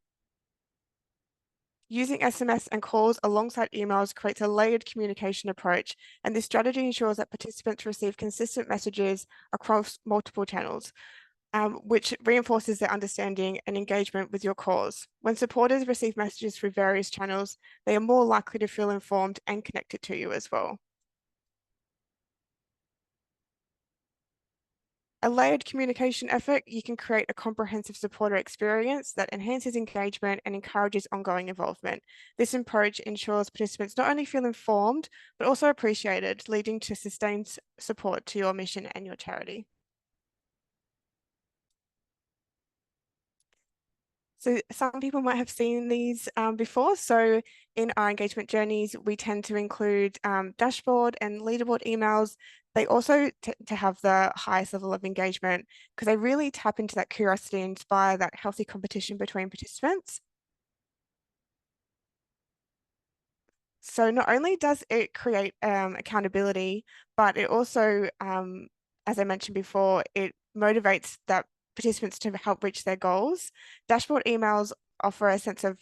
Using SMS and calls alongside emails creates a layered communication approach, and this strategy ensures that participants receive consistent messages across multiple channels, which reinforces their understanding and engagement with your cause. When supporters receive messages through various channels, they are more likely to feel informed and connected to you as well. A layered communication effort, you can create a comprehensive supporter experience that enhances engagement and encourages ongoing involvement. This approach ensures participants not only feel informed, but also appreciated, leading to sustained support to your mission and your charity. So some people might have seen these before. So in our engagement journeys, we tend to include dashboard and leaderboard emails. They also to have the highest level of engagement because they really tap into that curiosity and inspire that healthy competition between participants. So not only does it create accountability, but it also as I mentioned before, it motivates that participants to help reach their goals. Dashboard emails offer a sense of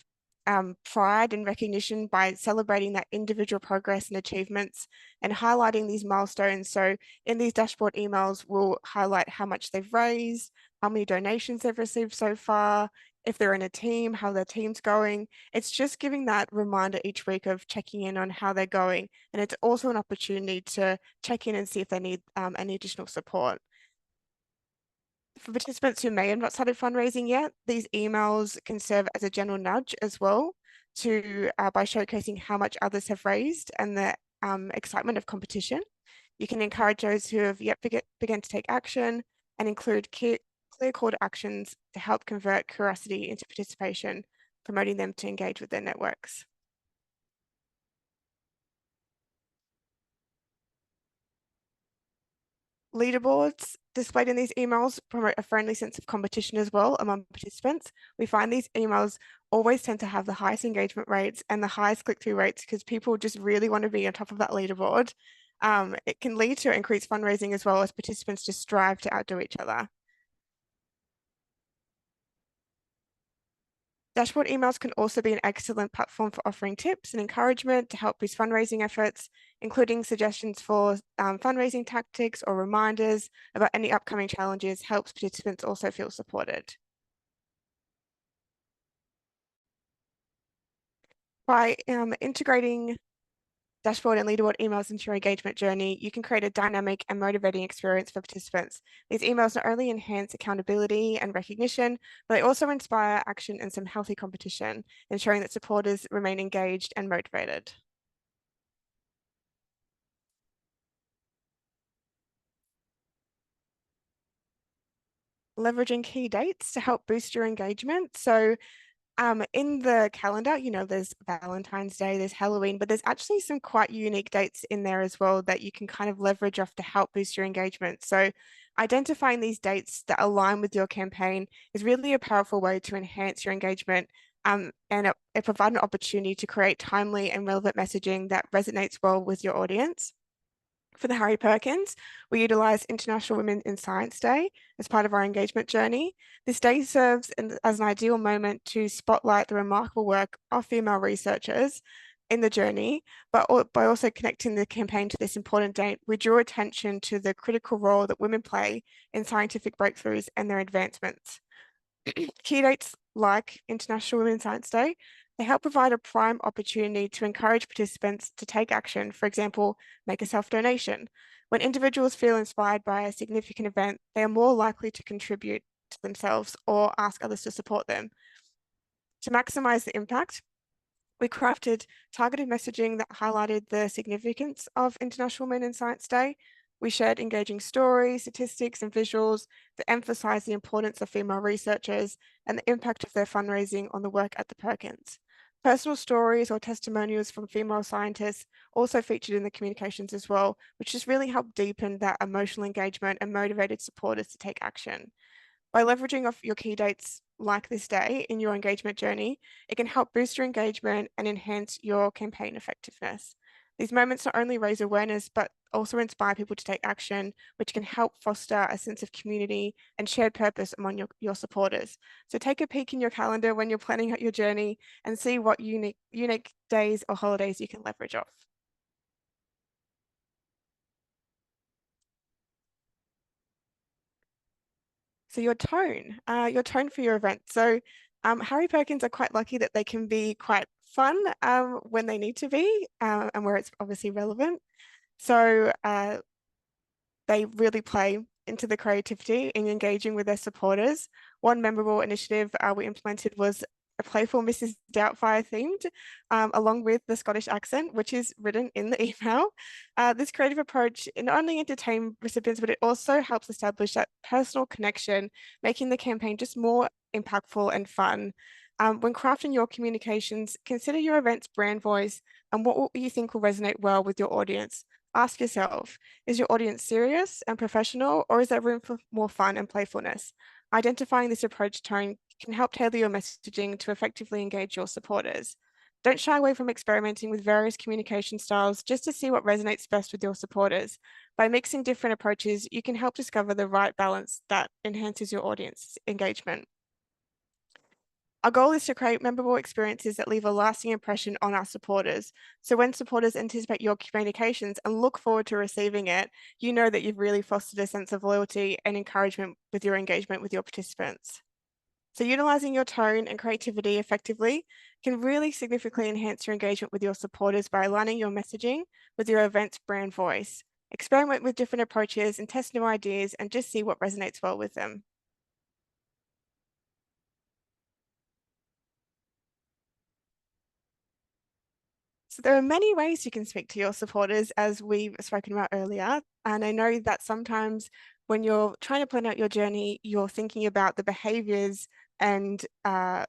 pride and recognition by celebrating that individual progress and achievements and highlighting these milestones. So in these dashboard emails, we'll highlight how much they've raised, how many donations they've received so far, if they're in a team, how their team's going. It's just giving that reminder each week of checking in on how they're going. And it's also an opportunity to check in and see if they need any additional support. For participants who may have not started fundraising yet, these emails can serve as a general nudge as well to by showcasing how much others have raised and the excitement of competition. You can encourage those who have yet begun to take action and include clear call to actions to help convert curiosity into participation, promoting them to engage with their networks. Leaderboards displayed in these emails promote a friendly sense of competition as well among participants. We find these emails always tend to have the highest engagement rates and the highest click-through rates because people just really want to be on top of that leaderboard. It can lead to increased fundraising as well as participants just strive to outdo each other. Dashboard emails can also be an excellent platform for offering tips and encouragement to help boost fundraising efforts, including suggestions for fundraising tactics or reminders about any upcoming challenges helps participants also feel supported. By integrating dashboard and leaderboard emails into your engagement journey, you can create a dynamic and motivating experience for participants. These emails not only enhance accountability and recognition, but they also inspire action and some healthy competition, ensuring that supporters remain engaged and motivated. Leveraging key dates to help boost your engagement. So in the calendar, you know, there's Valentine's Day, there's Halloween, but there's actually some quite unique dates in there as well that you can kind of leverage off to help boost your engagement. So identifying these dates that align with your campaign is really a powerful way to enhance your engagement. And it provides an opportunity to create timely and relevant messaging that resonates well with your audience. For the Harry Perkins, we utilize International Women in Science Day as part of our engagement journey. This day serves as an ideal moment to spotlight the remarkable work of female researchers in the journey, but by also connecting the campaign to this important date, we draw attention to the critical role that women play in scientific breakthroughs and their advancements. Key dates like International Women's Science Day, they help provide a prime opportunity to encourage participants to take action, for example, make a self-donation. When individuals feel inspired by a significant event, they are more likely to contribute to themselves or ask others to support them. To maximize the impact, we crafted targeted messaging that highlighted the significance of International Women in Science Day. We shared engaging stories, statistics, and visuals that emphasize the importance of female researchers and the impact of their fundraising on the work at the Perkins. Personal stories or testimonials from female scientists also featured in the communications as well, which just really helped deepen that emotional engagement and motivated supporters to take action. By leveraging off your key dates like this day in your engagement journey, it can help boost your engagement and enhance your campaign effectiveness. These moments not only raise awareness, but also inspire people to take action, which can help foster a sense of community and shared purpose among your supporters. So take a peek in your calendar when you're planning out your journey and see what unique days or holidays you can leverage off. So your tone for your event. So Harry Perkins are quite lucky that they can be quite fun when they need to be and where it's obviously relevant. So they really play into the creativity in engaging with their supporters. One memorable initiative we implemented was a playful Mrs. Doubtfire themed, along with the Scottish accent, which is written in the email. This creative approach not only entertains recipients, but it also helps establish that personal connection, making the campaign just more impactful and fun. When crafting your communications, consider your event's brand voice and what you think will resonate well with your audience. Ask yourself, is your audience serious and professional, or is there room for more fun and playfulness? Identifying this approach tone can help tailor your messaging to effectively engage your supporters. Don't shy away from experimenting with various communication styles just to see what resonates best with your supporters. By mixing different approaches, you can help discover the right balance that enhances your audience's engagement. Our goal is to create memorable experiences that leave a lasting impression on our supporters. So when supporters anticipate your communications and look forward to receiving it, you know that you've really fostered a sense of loyalty and encouragement with your engagement with your participants. So utilizing your tone and creativity effectively can really significantly enhance your engagement with your supporters by aligning your messaging with your event's brand voice. Experiment with different approaches and test new ideas and just see what resonates well with them. So there are many ways you can speak to your supporters, as we've spoken about earlier. And I know that sometimes when you're trying to plan out your journey, you're thinking about the behaviors and how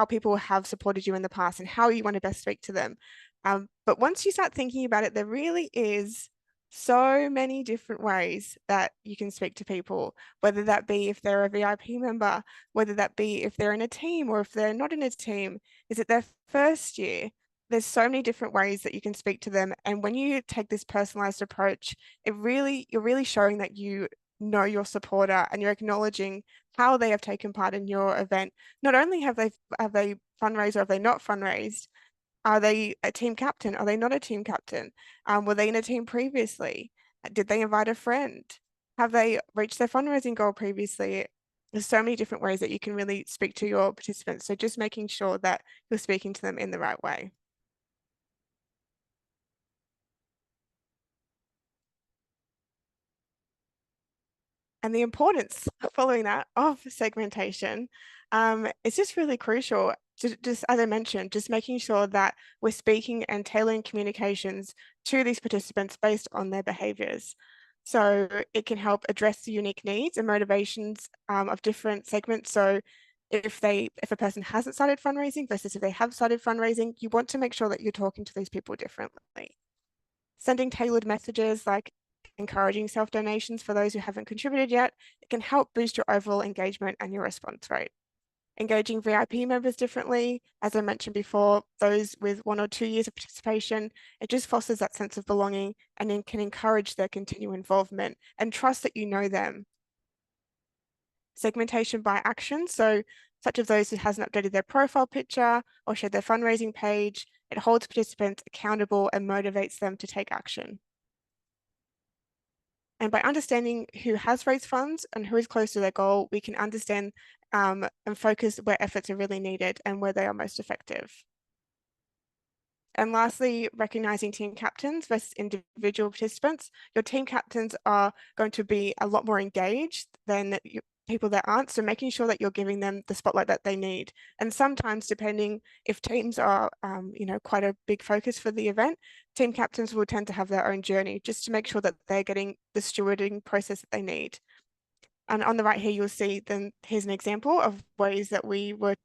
people have supported you in the past and how you want to best speak to them. But once you start thinking about it, there really is so many different ways that you can speak to people, whether that be if they're a VIP member, whether that be if they're in a team or if they're not in a team. Is it their first year? There's so many different ways that you can speak to them. And when you take this personalized approach, you're really showing that you know your supporter and you're acknowledging how they have taken part in your event. Not only have they fundraised or have they not fundraised, are they a team captain? Are they not a team captain? Were they in a team previously? Did they invite a friend? Have they reached their fundraising goal previously? There's so many different ways that you can really speak to your participants. So just making sure that you're speaking to them in the right way. And the importance following that of segmentation is just really crucial. Just as I mentioned, just making sure that we're speaking and tailoring communications to these participants based on their behaviors. So it can help address the unique needs and motivations of different segments. So if a person hasn't started fundraising versus if they have started fundraising, you want to make sure that you're talking to these people differently. Sending tailored messages like encouraging self-donations for those who haven't contributed yet, it can help boost your overall engagement and your response rate. Engaging VIP members differently, as I mentioned before, those with 1 or 2 years of participation, it just fosters that sense of belonging and then can encourage their continued involvement and trust that you know them. Segmentation by action, so such as those who hasn't updated their profile picture or shared their fundraising page, it holds participants accountable and motivates them to take action. And by understanding who has raised funds and who is close to their goal, we can understand and focus where efforts are really needed and where they are most effective. And lastly, recognizing team captains versus individual participants. Your team captains are going to be a lot more engaged than people that aren't. So making sure that you're giving them the spotlight that they need. And sometimes, depending if teams are, quite a big focus for the event, team captains will tend to have their own journey just to make sure that they're getting the stewarding process that they need. And on the right here, you'll see then here's an example of ways that we would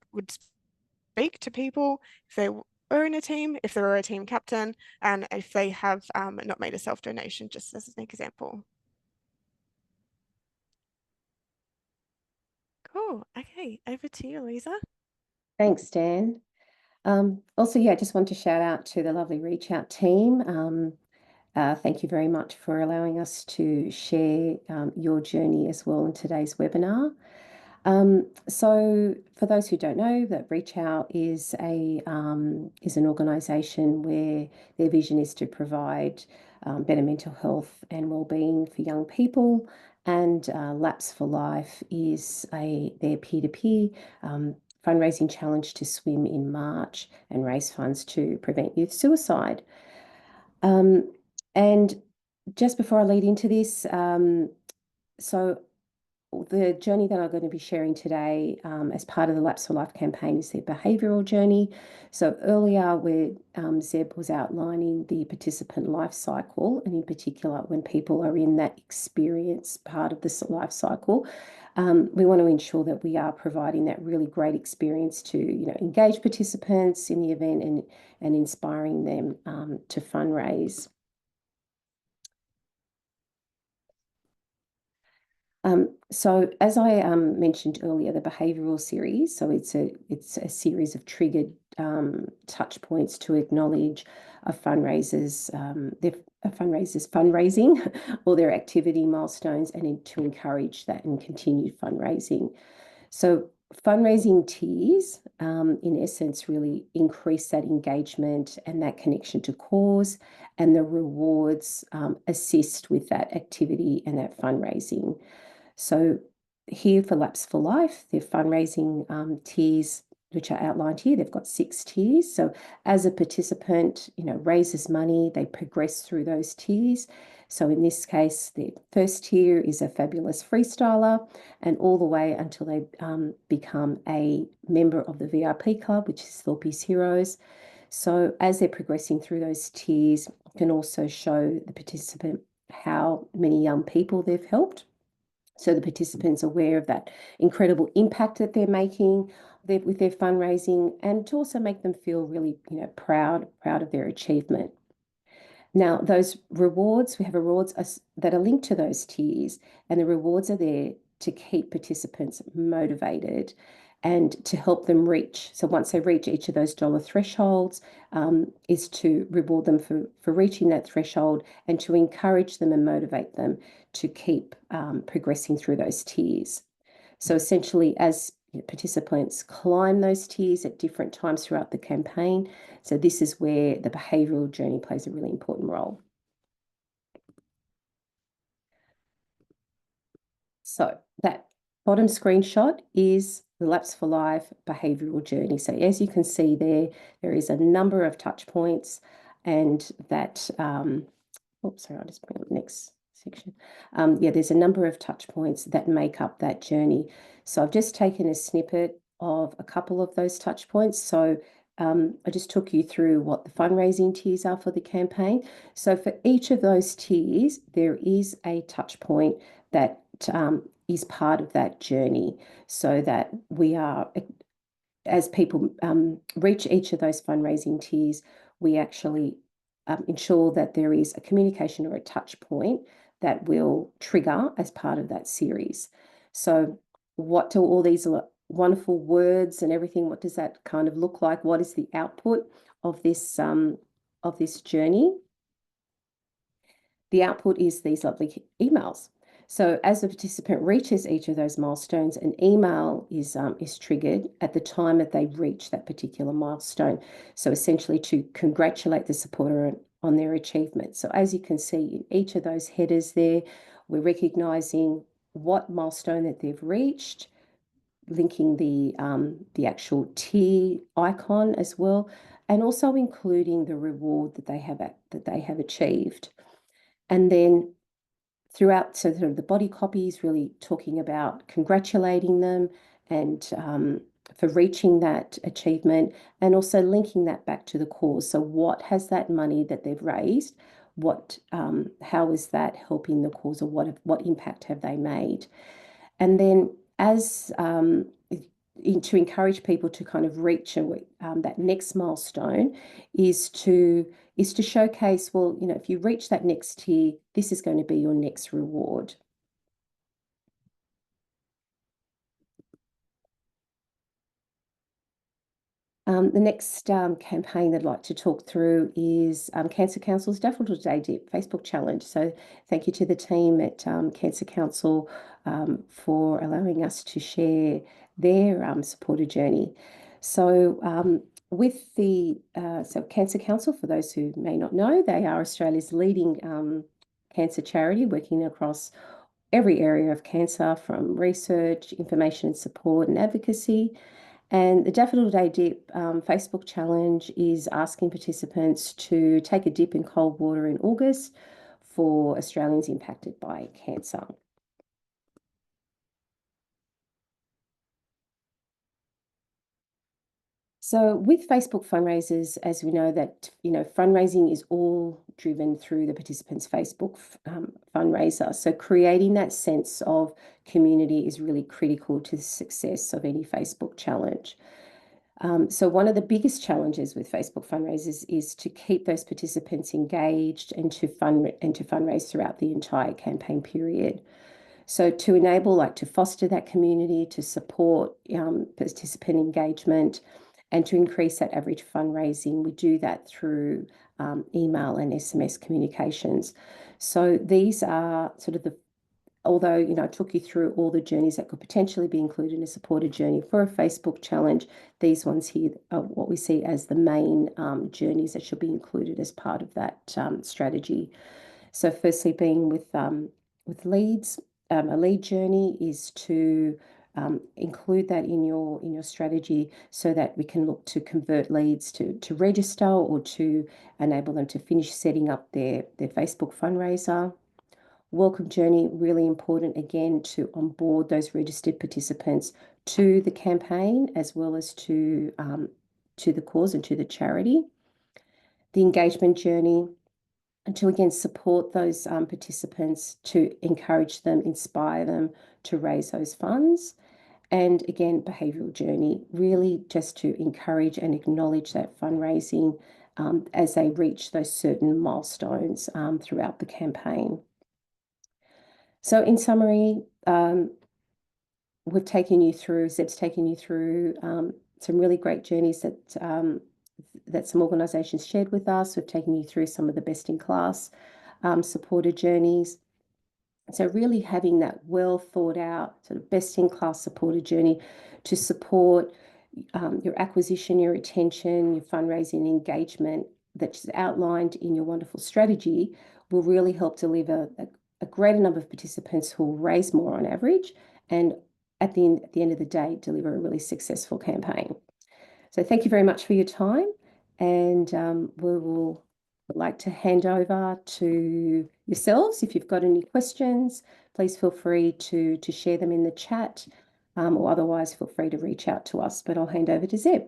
speak to people if they were in a team, if they were a team captain, and if they have not made a self-donation, just as an example. Cool. Okay, over to you, Louisa. Thanks, Dan. Also, yeah, I just want to shout out to the lovely Reach Out team. Thank you very much for allowing us to share your journey as well in today's webinar. So for those who don't know, that Reach Out is an organisation where their vision is to provide better mental health and wellbeing for young people. And Laps for Life is their peer-to-peer fundraising challenge to swim in March and raise funds to prevent youth suicide. And just before I lead into this, so the journey that I'm going to be sharing today as part of the Laps for Life campaign is their behavioural journey. So earlier where Zeb was outlining the participant life cycle, and in particular when people are in that experience part of this life cycle, we want to ensure that we are providing that really great experience to engage participants in the event and inspiring them to fundraise. So as I mentioned earlier, the behavioural series, so it's a series of triggered touch points to acknowledge a fundraiser's fundraising or their activity milestones, and to encourage that and continued fundraising. So fundraising tiers, in essence, really increase that engagement and that connection to cause, and the rewards assist with that activity and that fundraising. So here for Laps for Life, their fundraising tiers, which are outlined here, they've got 6 tiers. So as a participant, raises money, they progress through those tiers. So in this case, the first tier is a fabulous freestyler, and all the way until they become a member of the VIP club, which is Thorpe's Heroes. So as they're progressing through those tiers, you can also show the participant how many young people they've helped. So the participants are aware of that incredible impact that they're making with their fundraising, and to also make them feel really, proud of their achievement. Now, those rewards, we have rewards that are linked to those tiers, and the rewards are there to keep participants motivated and to help them reach. So once they reach each of those dollar thresholds, is to reward them for reaching that threshold, and to encourage them and motivate them to keep progressing through those tiers. So essentially, as participants climb those tiers at different times throughout the campaign, so this is where the behavioural journey plays a really important role. So that bottom screenshot is the Laps for Life behavioural journey. So as you can see there is a number of touch points, and that, oops, sorry, I'll just bring up the next section. There's a number of touch points that make up that journey. So I've just taken a snippet of a couple of those touch points. So I just took you through what the fundraising tiers are for the campaign. So for each of those tiers, there is a touch point that is part of that journey, so that we are, as people reach each of those fundraising tiers, we actually ensure that there is a communication or a touch point that will trigger as part of that series. So what do all these wonderful words and everything, what does that kind of look like? What is the output of this journey? The output is these lovely emails. So as the participant reaches each of those milestones, an email is triggered at the time that they reach that particular milestone. So essentially to congratulate the supporter on their achievement. So as you can see in each of those headers there, we're recognizing what milestone that they've reached, linking the actual tier icon as well, and also including the reward that they have achieved. And then throughout, so sort of the body copy is really talking about congratulating them and for reaching that achievement, and also linking that back to the cause. So what has that money that they've raised, how is that helping the cause, or what impact have they made? And then as to encourage people to kind of reach that next milestone is to showcase, well, if you reach that next tier, this is going to be your next reward. The next campaign I'd like to talk through is Cancer Council's Daffodil Day Dip Facebook Challenge. So thank you to the team at Cancer Council for allowing us to share their supporter journey. So with the Cancer Council, for those who may not know, they are Australia's leading cancer charity, working across every area of cancer, from research, information and support, and advocacy. And the Daffodil Day Dip Facebook challenge is asking participants to take a dip in cold water in August for Australians impacted by cancer. So with Facebook fundraisers, as we know that, fundraising is all driven through the participants' Facebook fundraiser. So creating that sense of community is really critical to the success of any Facebook challenge. So one of the biggest challenges with Facebook fundraisers is to keep those participants engaged and to fundraise throughout the entire campaign period. So to enable, to foster that community, to support participant engagement, And to increase that average fundraising, we do that through email and SMS communications. So these are sort of although, I took you through all the journeys that could potentially be included in a supported journey for a Facebook challenge, these ones here are what we see as the main journeys that should be included as part of that strategy. So firstly, being with leads, a lead journey is to include that in your strategy so that we can look to convert leads to register or to enable them to finish setting up their Facebook fundraiser. Welcome journey, really important again to onboard those registered participants to the campaign as well as to the cause and to the charity. The engagement journey, and to again support those participants, to encourage them, inspire them to raise those funds. And again, behavioural journey, really just to encourage and acknowledge that fundraising as they reach those certain milestones throughout the campaign. So in summary, we've taken you through, Zeb's taken you through some really great journeys that some organisations shared with us. We've taken you through some of the best in class supported journeys. So really having that well thought out sort of best in class supported journey to support your acquisition, your retention, your fundraising engagement that's outlined in your wonderful strategy will really help deliver a greater number of participants who will raise more on average and at the end of the day deliver a really successful campaign. So thank you very much for your time, and we will like to hand over to yourselves. If you've got any questions, please feel free to share them in the chat, or otherwise feel free to reach out to us. But I'll hand over to Zeb.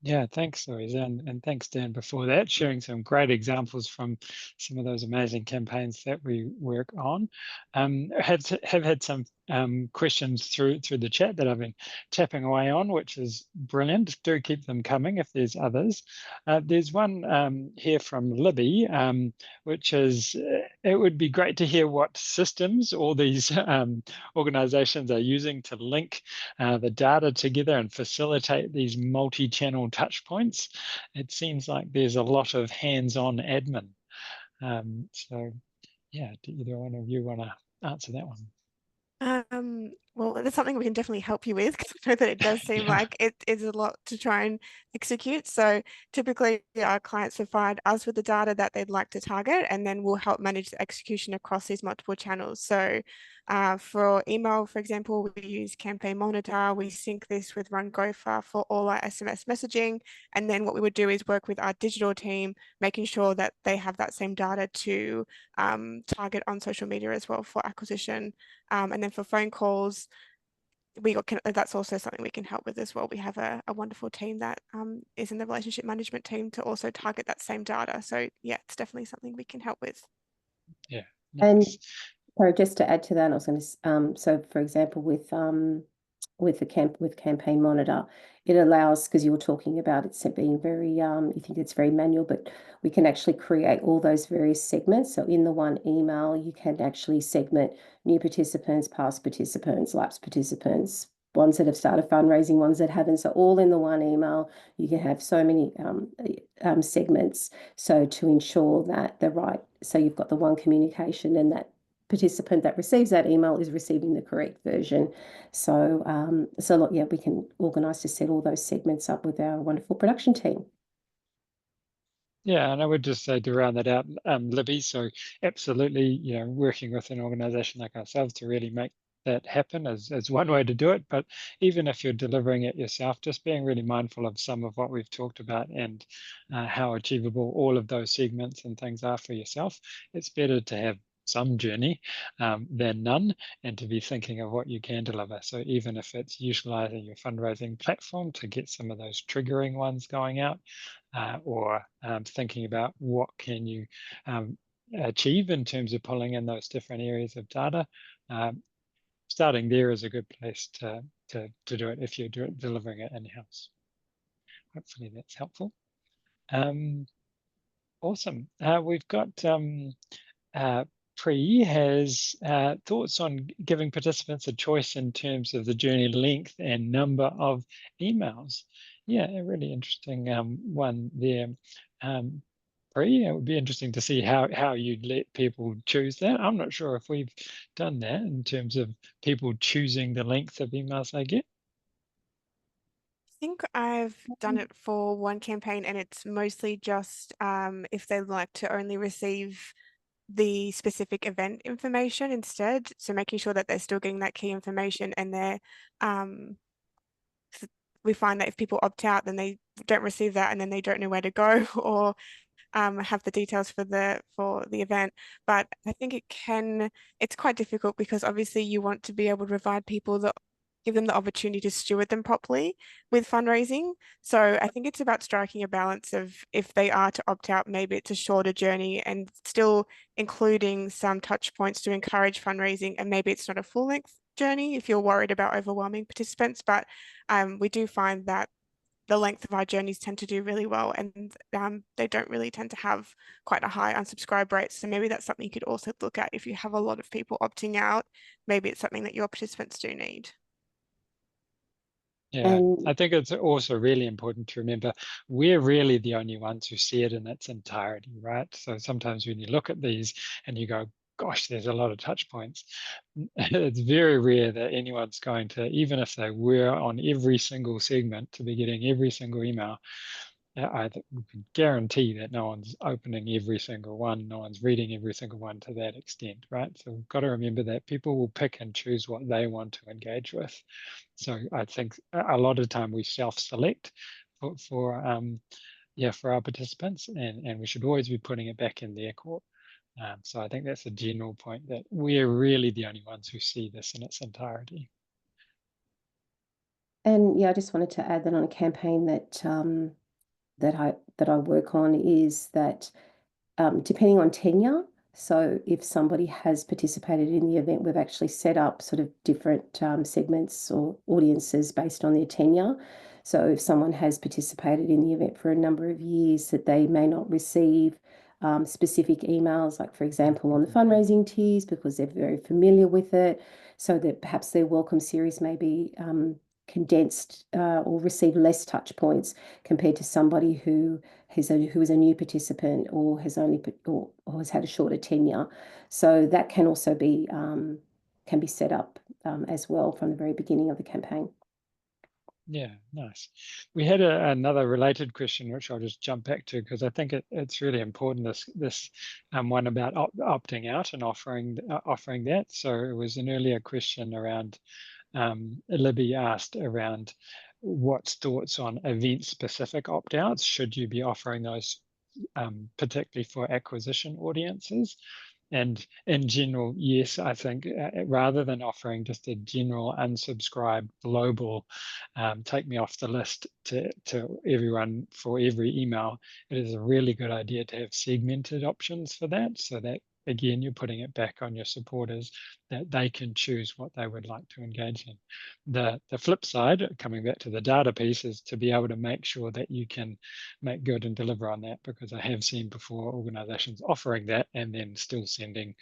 Yeah, thanks, Louisa, and thanks, Dan, before that, sharing some great examples from some of those amazing campaigns that we work on. Have had some questions through the chat that I've been tapping away on, which is brilliant. Do keep them coming if there's others. There's one here from Libby, which is, it would be great to hear what systems all these organizations are using to link the data together and facilitate these multi-channel touch points. It seems like there's a lot of hands-on admin. So yeah, do either one of you want to answer that one? Well, that's something we can definitely help you with because I know that it does seem Yeah. like it is a lot to try and execute. So typically our clients provide us with the data that they'd like to target, and then we'll help manage the execution across these multiple channels. So for email, for example, we use Campaign Monitor. We sync this with Run Gopher for all our SMS messaging. And then what we would do is work with our digital team, making sure that they have that same data to target on social media as well for acquisition. And then for phone calls, that's also something we can help with as well. We have a wonderful team that is in the relationship management team to also target that same data. So yeah, it's definitely something we can help with. Yeah, And nice. so just to add to that, I was going to so for example with Campaign Monitor, it allows, because you were talking about it being very you think it's very manual, but we can actually create all those various segments. So in the one email, you can actually segment new participants, past participants, lapsed participants, ones that have started fundraising, ones that haven't. So all in the one email, you can have so many segments. So to ensure that so you've got the one communication and that participant that receives that email is receiving the correct version. So, yeah, we can organise to set all those segments up with our wonderful production team. Yeah, and I would just say to round that out, Libby, so absolutely, working with an organization like ourselves to really make that happen is one way to do it. But even if you're delivering it yourself, just being really mindful of some of what we've talked about and how achievable all of those segments and things are for yourself. It's better to have some journey than none, and to be thinking of what you can deliver. So even if it's utilizing your fundraising platform to get some of those triggering ones going out, or thinking about what can you achieve in terms of pulling in those different areas of data. Starting there is a good place to do it if you're delivering it in-house. Hopefully that's helpful. Awesome. We've got Pre has thoughts on giving participants a choice in terms of the journey length and number of emails. Yeah, a really interesting one there. Pre, it would be interesting to see how you'd let people choose that. I'm not sure if we've done that in terms of people choosing the length of emails they get. I think I've done it for one campaign, and it's mostly just if they like to only receive the specific event information instead. So making sure that they're still getting that key information, and we find that if people opt out, then they don't receive that, and then they don't know where to go or have the details for the event. But I think it's quite difficult because obviously you want to be able to provide people give them the opportunity to steward them properly with fundraising. So I think it's about striking a balance of if they are to opt out, maybe it's a shorter journey and still including some touch points to encourage fundraising, and maybe it's not a full length journey if you're worried about overwhelming participants. But we do find that the length of our journeys tend to do really well, and they don't really tend to have quite a high unsubscribe rate. So maybe that's something you could also look at if you have a lot of people opting out. Maybe it's something that your participants do need. Yeah, And I think it's also really important to remember we're really the only ones who see it in its entirety, right? So sometimes when you look at these and you go, gosh, there's a lot of touch points. It's very rare that anyone's going to, even if they were on every single segment, to be getting every single email. We can guarantee that no one's opening every single one, no one's reading every single one to that extent, right? So we've got to remember that people will pick and choose what they want to engage with. So I think a lot of time we self-select for our participants, and we should always be putting it back in their court. So I think that's a general point, that we're really the only ones who see this in its entirety. and yeah, I just wanted to add that on a campaign that that I work on is that depending on tenure. So if somebody has participated in the event, we've actually set up sort of different segments or audiences based on their tenure. So if someone has participated in the event for a number of years, that they may not receive specific emails, like for example on the fundraising tiers, because they're very familiar with it, so that perhaps their welcome series may be condensed or receive less touch points compared to somebody who is a new participant or has only or has had a shorter tenure. So that can also be set up as well from the very beginning of the campaign. Yeah, nice. We had another related question, which I'll just jump back to because I think it's really important. This one about opting out and offering that. So it was an earlier question around. Libby asked around what's thoughts on event-specific opt-outs. Should you be offering those particularly for acquisition audiences? And in general, yes, I think rather than offering just a general unsubscribe global, take me off the list to everyone for every email, it is a really good idea to have segmented options for that, so that again, you're putting it back on your supporters that they can choose what they would like to engage in. The flip side, coming back to the data piece, is to be able to make sure that you can make good and deliver on that, because I have seen before organizations offering that and then still sending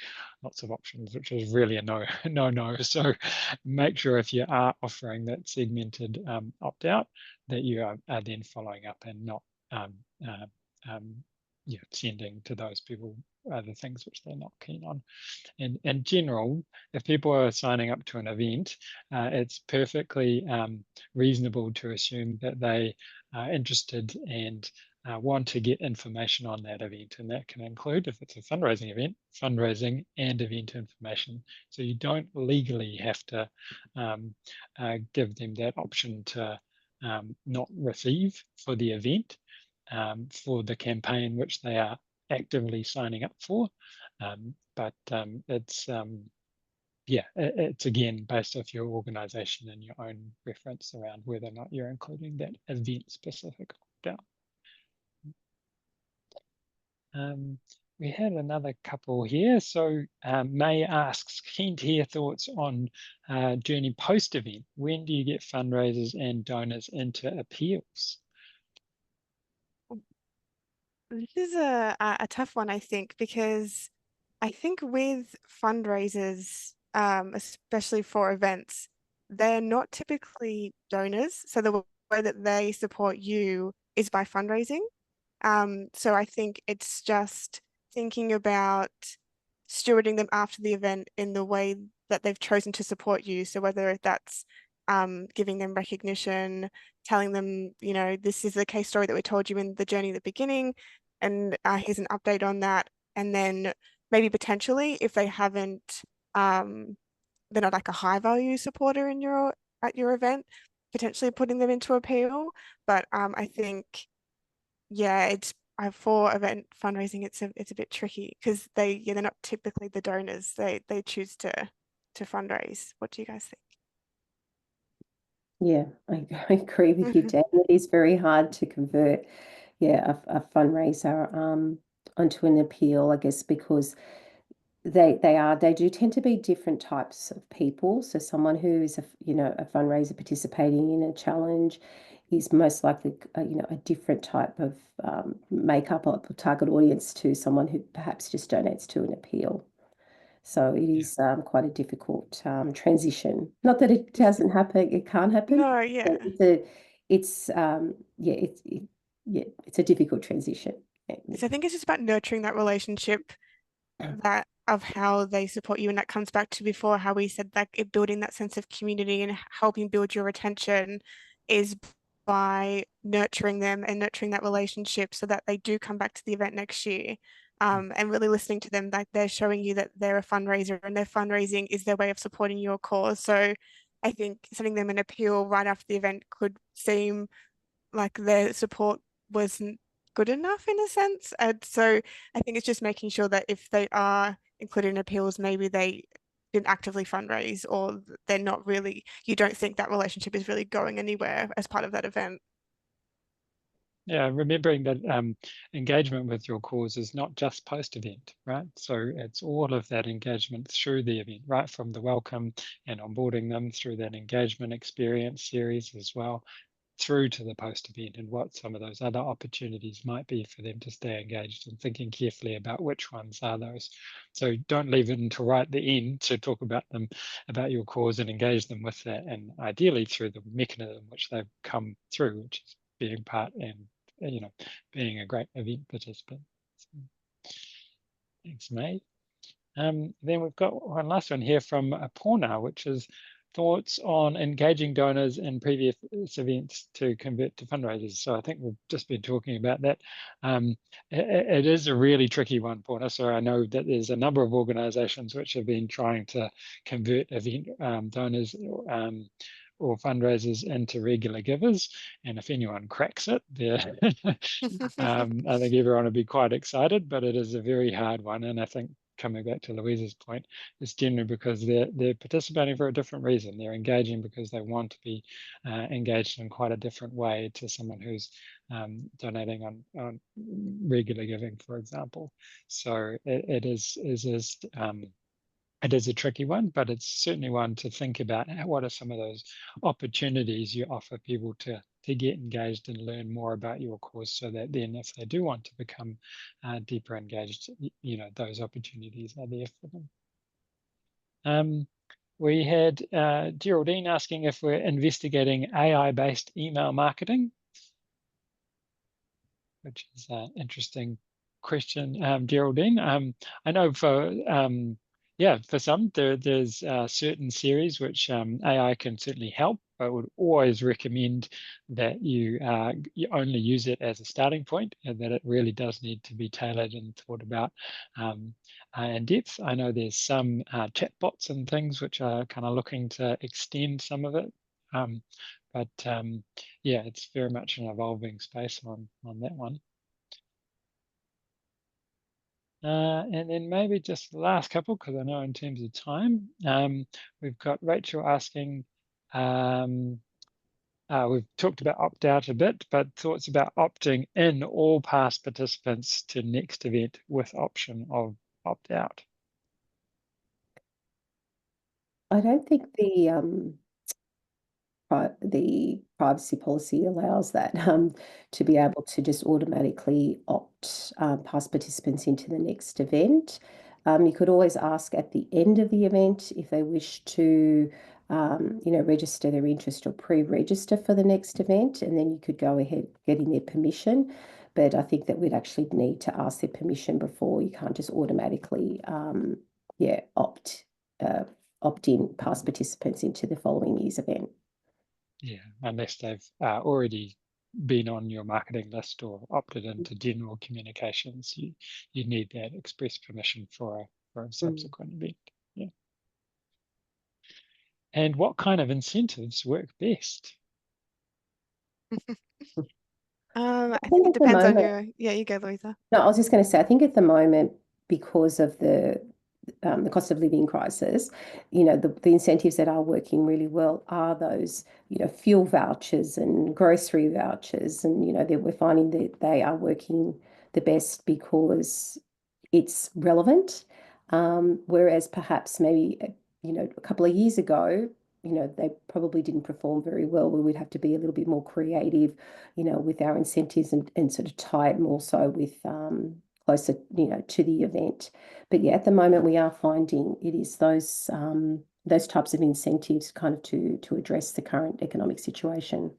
lots of options, which is really a no. So make sure if you are offering that segmented opt-out that you are then following up and not sending to those people the things which they're not keen on. And in general, if people are signing up to an event, it's perfectly reasonable to assume that they are interested and want to get information on that event. And that can include, if it's a fundraising event, fundraising and event information. So you don't legally have to give them that option to not receive for the event, for the campaign which they are actively signing up for. But it's again based off your organization and your own preference around whether or not you're including that event specific opt-out. We had another couple here. So May asks, keen to hear thoughts on journey post-event. When do you get fundraisers and donors into appeals? This is a tough one, I think, because I think with fundraisers, especially for events, they're not typically donors. So the way that they support you is by fundraising. So I think it's just thinking about stewarding them after the event in the way that they've chosen to support you. So whether that's giving them recognition, telling them, this is the case story that we told you in the journey at the beginning, and here's an update on that. And then maybe potentially if they haven't, they're not like a high value supporter in at your event, potentially putting them into appeal. But I think yeah, it's for event fundraising, it's a bit tricky because they're not typically the donors. They choose to fundraise. What do you guys Yeah, I agree with you, think? Dan. It is very hard to convert, yeah, a fundraiser onto an appeal, I guess, because they do tend to be different types of people. So someone who is a fundraiser participating in a challenge is most likely a different type of makeup or target audience to someone who perhaps just donates to an appeal. So it Yeah. is quite a difficult transition. Not that it doesn't happen, it can't happen, No, but yeah. it's yeah, yeah, it's a difficult transition. Yeah. So I think it's just about nurturing that relationship that of how they support you. And that comes back to before how we said that building that sense of community and helping build your retention is by nurturing them and nurturing that relationship so that they do come back to the event next year. And really listening to them, like they're showing you that they're a fundraiser and their fundraising is their way of supporting your cause. So I think sending them an appeal right after the event could seem like their support wasn't good enough in a sense. And so I think it's just making sure that if they are included in appeals, maybe they didn't actively fundraise or they're not really, you don't think that relationship is really going anywhere as part of that event. Yeah, remembering that engagement with your cause is not just post-event, right? So it's all of that engagement through the event, right? From the welcome and onboarding them through that engagement experience series as well, through to the post-event and what some of those other opportunities might be for them to stay engaged and thinking carefully about which ones are those. So don't leave it until right at the end to talk about them, about your cause and engage them with that, and ideally through the mechanism which they've come through, which is being part and being a great event participant. So, thanks, mate. Then we've got one last one here from Porna, which is thoughts on engaging donors in previous events to convert to fundraisers. So I think we've just been talking about that. It is a really tricky one, Porna. So I know that there's a number of organizations which have been trying to convert event donors or fundraisers into regular givers. And if anyone cracks it, I think everyone will be quite excited, but it is a very hard one. And I think coming back to Louisa's point, it's generally because they're participating for a different reason. They're engaging because they want to be engaged in quite a different way to someone who's donating on regular giving, for example. So it is a tricky one, but it's certainly one to think about. What are some of those opportunities you offer people to get engaged and learn more about your cause, so that then if they do want to become deeper engaged, those opportunities are there for them. We had Geraldine asking if we're investigating AI-based email marketing, which is an interesting question, Geraldine. I know for some there's certain series which AI can certainly help. I would always recommend that you only use it as a starting point, and that it really does need to be tailored and thought about in depth. I know there's some chatbots and things which are kind of looking to extend some of it. But yeah, it's very much an evolving space on that one. And then maybe just the last couple, because I know in terms of time, we've got Rachel asking, we've talked about opt-out a bit, but thoughts about opting in all past participants to next event with option of opt-out. I don't think the privacy policy allows that to be able to just automatically opt past participants into the next event. You could always ask at the end of the event if they wish to, register their interest or pre-register for the next event, and then you could go ahead getting their permission. But I think that we'd actually need to ask their permission before. You can't just automatically, opt in past participants into the following year's event. Yeah, unless they've already been on your marketing list or opted into general communications, you need that express permission for a subsequent event. Yeah. And what kind of incentives work best? I I think think it at the depends on moment, yeah, you go, Louisa. no, I was just going to say, I think at the moment, because of the cost of living crisis, the incentives that are working really well are those, fuel vouchers and grocery vouchers. And, that we're finding that they are working the best because it's relevant. Whereas perhaps maybe, a couple of years ago, they probably didn't perform very well. We would have to be a little bit more creative, with our incentives and sort of tie it more so with closer, to the event. But yeah, at the moment we are finding it is those types of incentives kind of to address the current economic situation.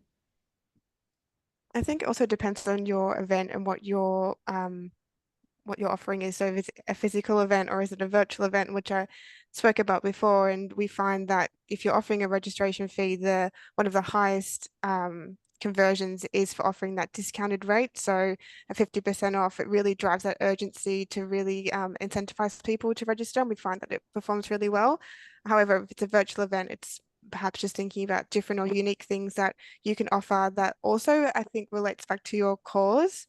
I think it also depends on your event and what your offering is. So if it's a physical event or is it a virtual event, which I spoke about before, and we find that if you're offering a registration fee, one of the highest conversions is for offering that discounted rate. So a 50% off, it really drives that urgency to really incentivize people to register, and we find that it performs really well. However, if it's a virtual event, it's perhaps just thinking about different or unique things that you can offer that also I think relates back to your cause.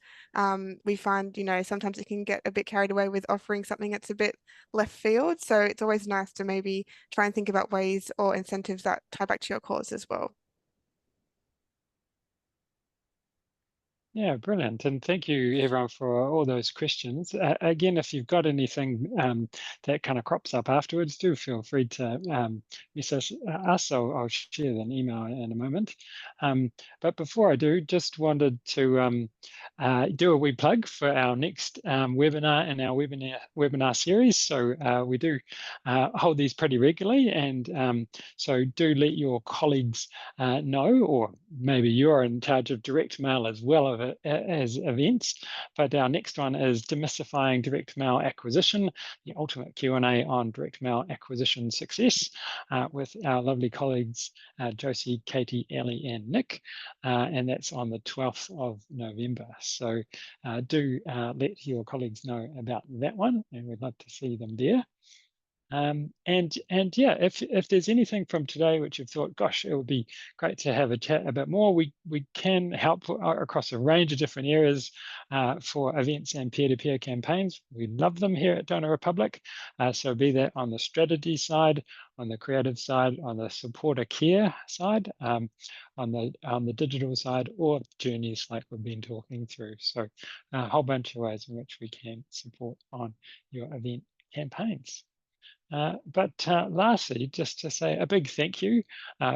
We find, sometimes it can get a bit carried away with offering something that's a bit left field. So it's always nice to maybe try and think about ways or incentives that tie back to your cause as well. Yeah, brilliant. And thank you, everyone, for all those questions. Again, if you've got anything that kind of crops up afterwards, do feel free to message us. I'll share an email in a moment. But before I do, just wanted to do a wee plug for our next webinar in our webinar series. So we do hold these pretty regularly. And so do let your colleagues know, or maybe you're in charge of direct mail as well as events. But our next one is demystifying direct mail acquisition, the ultimate Q&A on direct mail acquisition success with our lovely colleagues Josie, Katie, Ellie, and Nick, and that's on the 12th of November. So do let your colleagues know about that one, and we'd love to see them there. And yeah, if there's anything from today which you've thought, gosh, it would be great to have a chat a bit more, we can help across a range of different areas for events and peer-to-peer campaigns. We love them here at Donor Republic. So be that on the strategy side, on the creative side, on the supporter care side, on the digital side, or journeys like we've been talking through. So a whole bunch of ways in which we can support on your event campaigns. But lastly, just to say a big thank you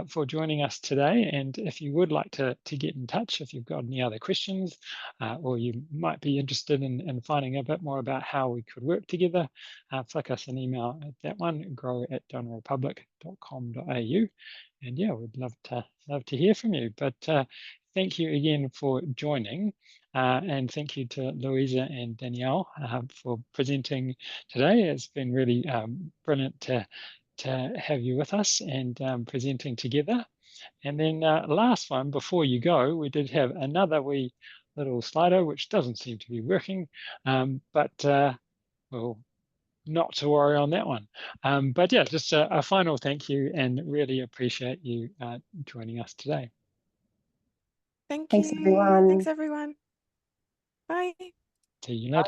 for joining us today. And if you would like to get in touch, if you've got any other questions, or you might be interested in finding a bit more about how we could work together, flick us an email at that one, grow@donorrepublic.com.au. And yeah, we'd love to hear from you. But thank you again for joining. And thank you to Louisa and Danielle for presenting today. It's been really brilliant to have you with us and presenting together. And then last one, before you go, we did have another wee little Slido, which doesn't seem to be working, but well, not to worry on that one. But yeah, just a final thank you, and really appreciate you joining us today. Thank Thanks, you. everyone. Thanks, everyone. Bye. See you later.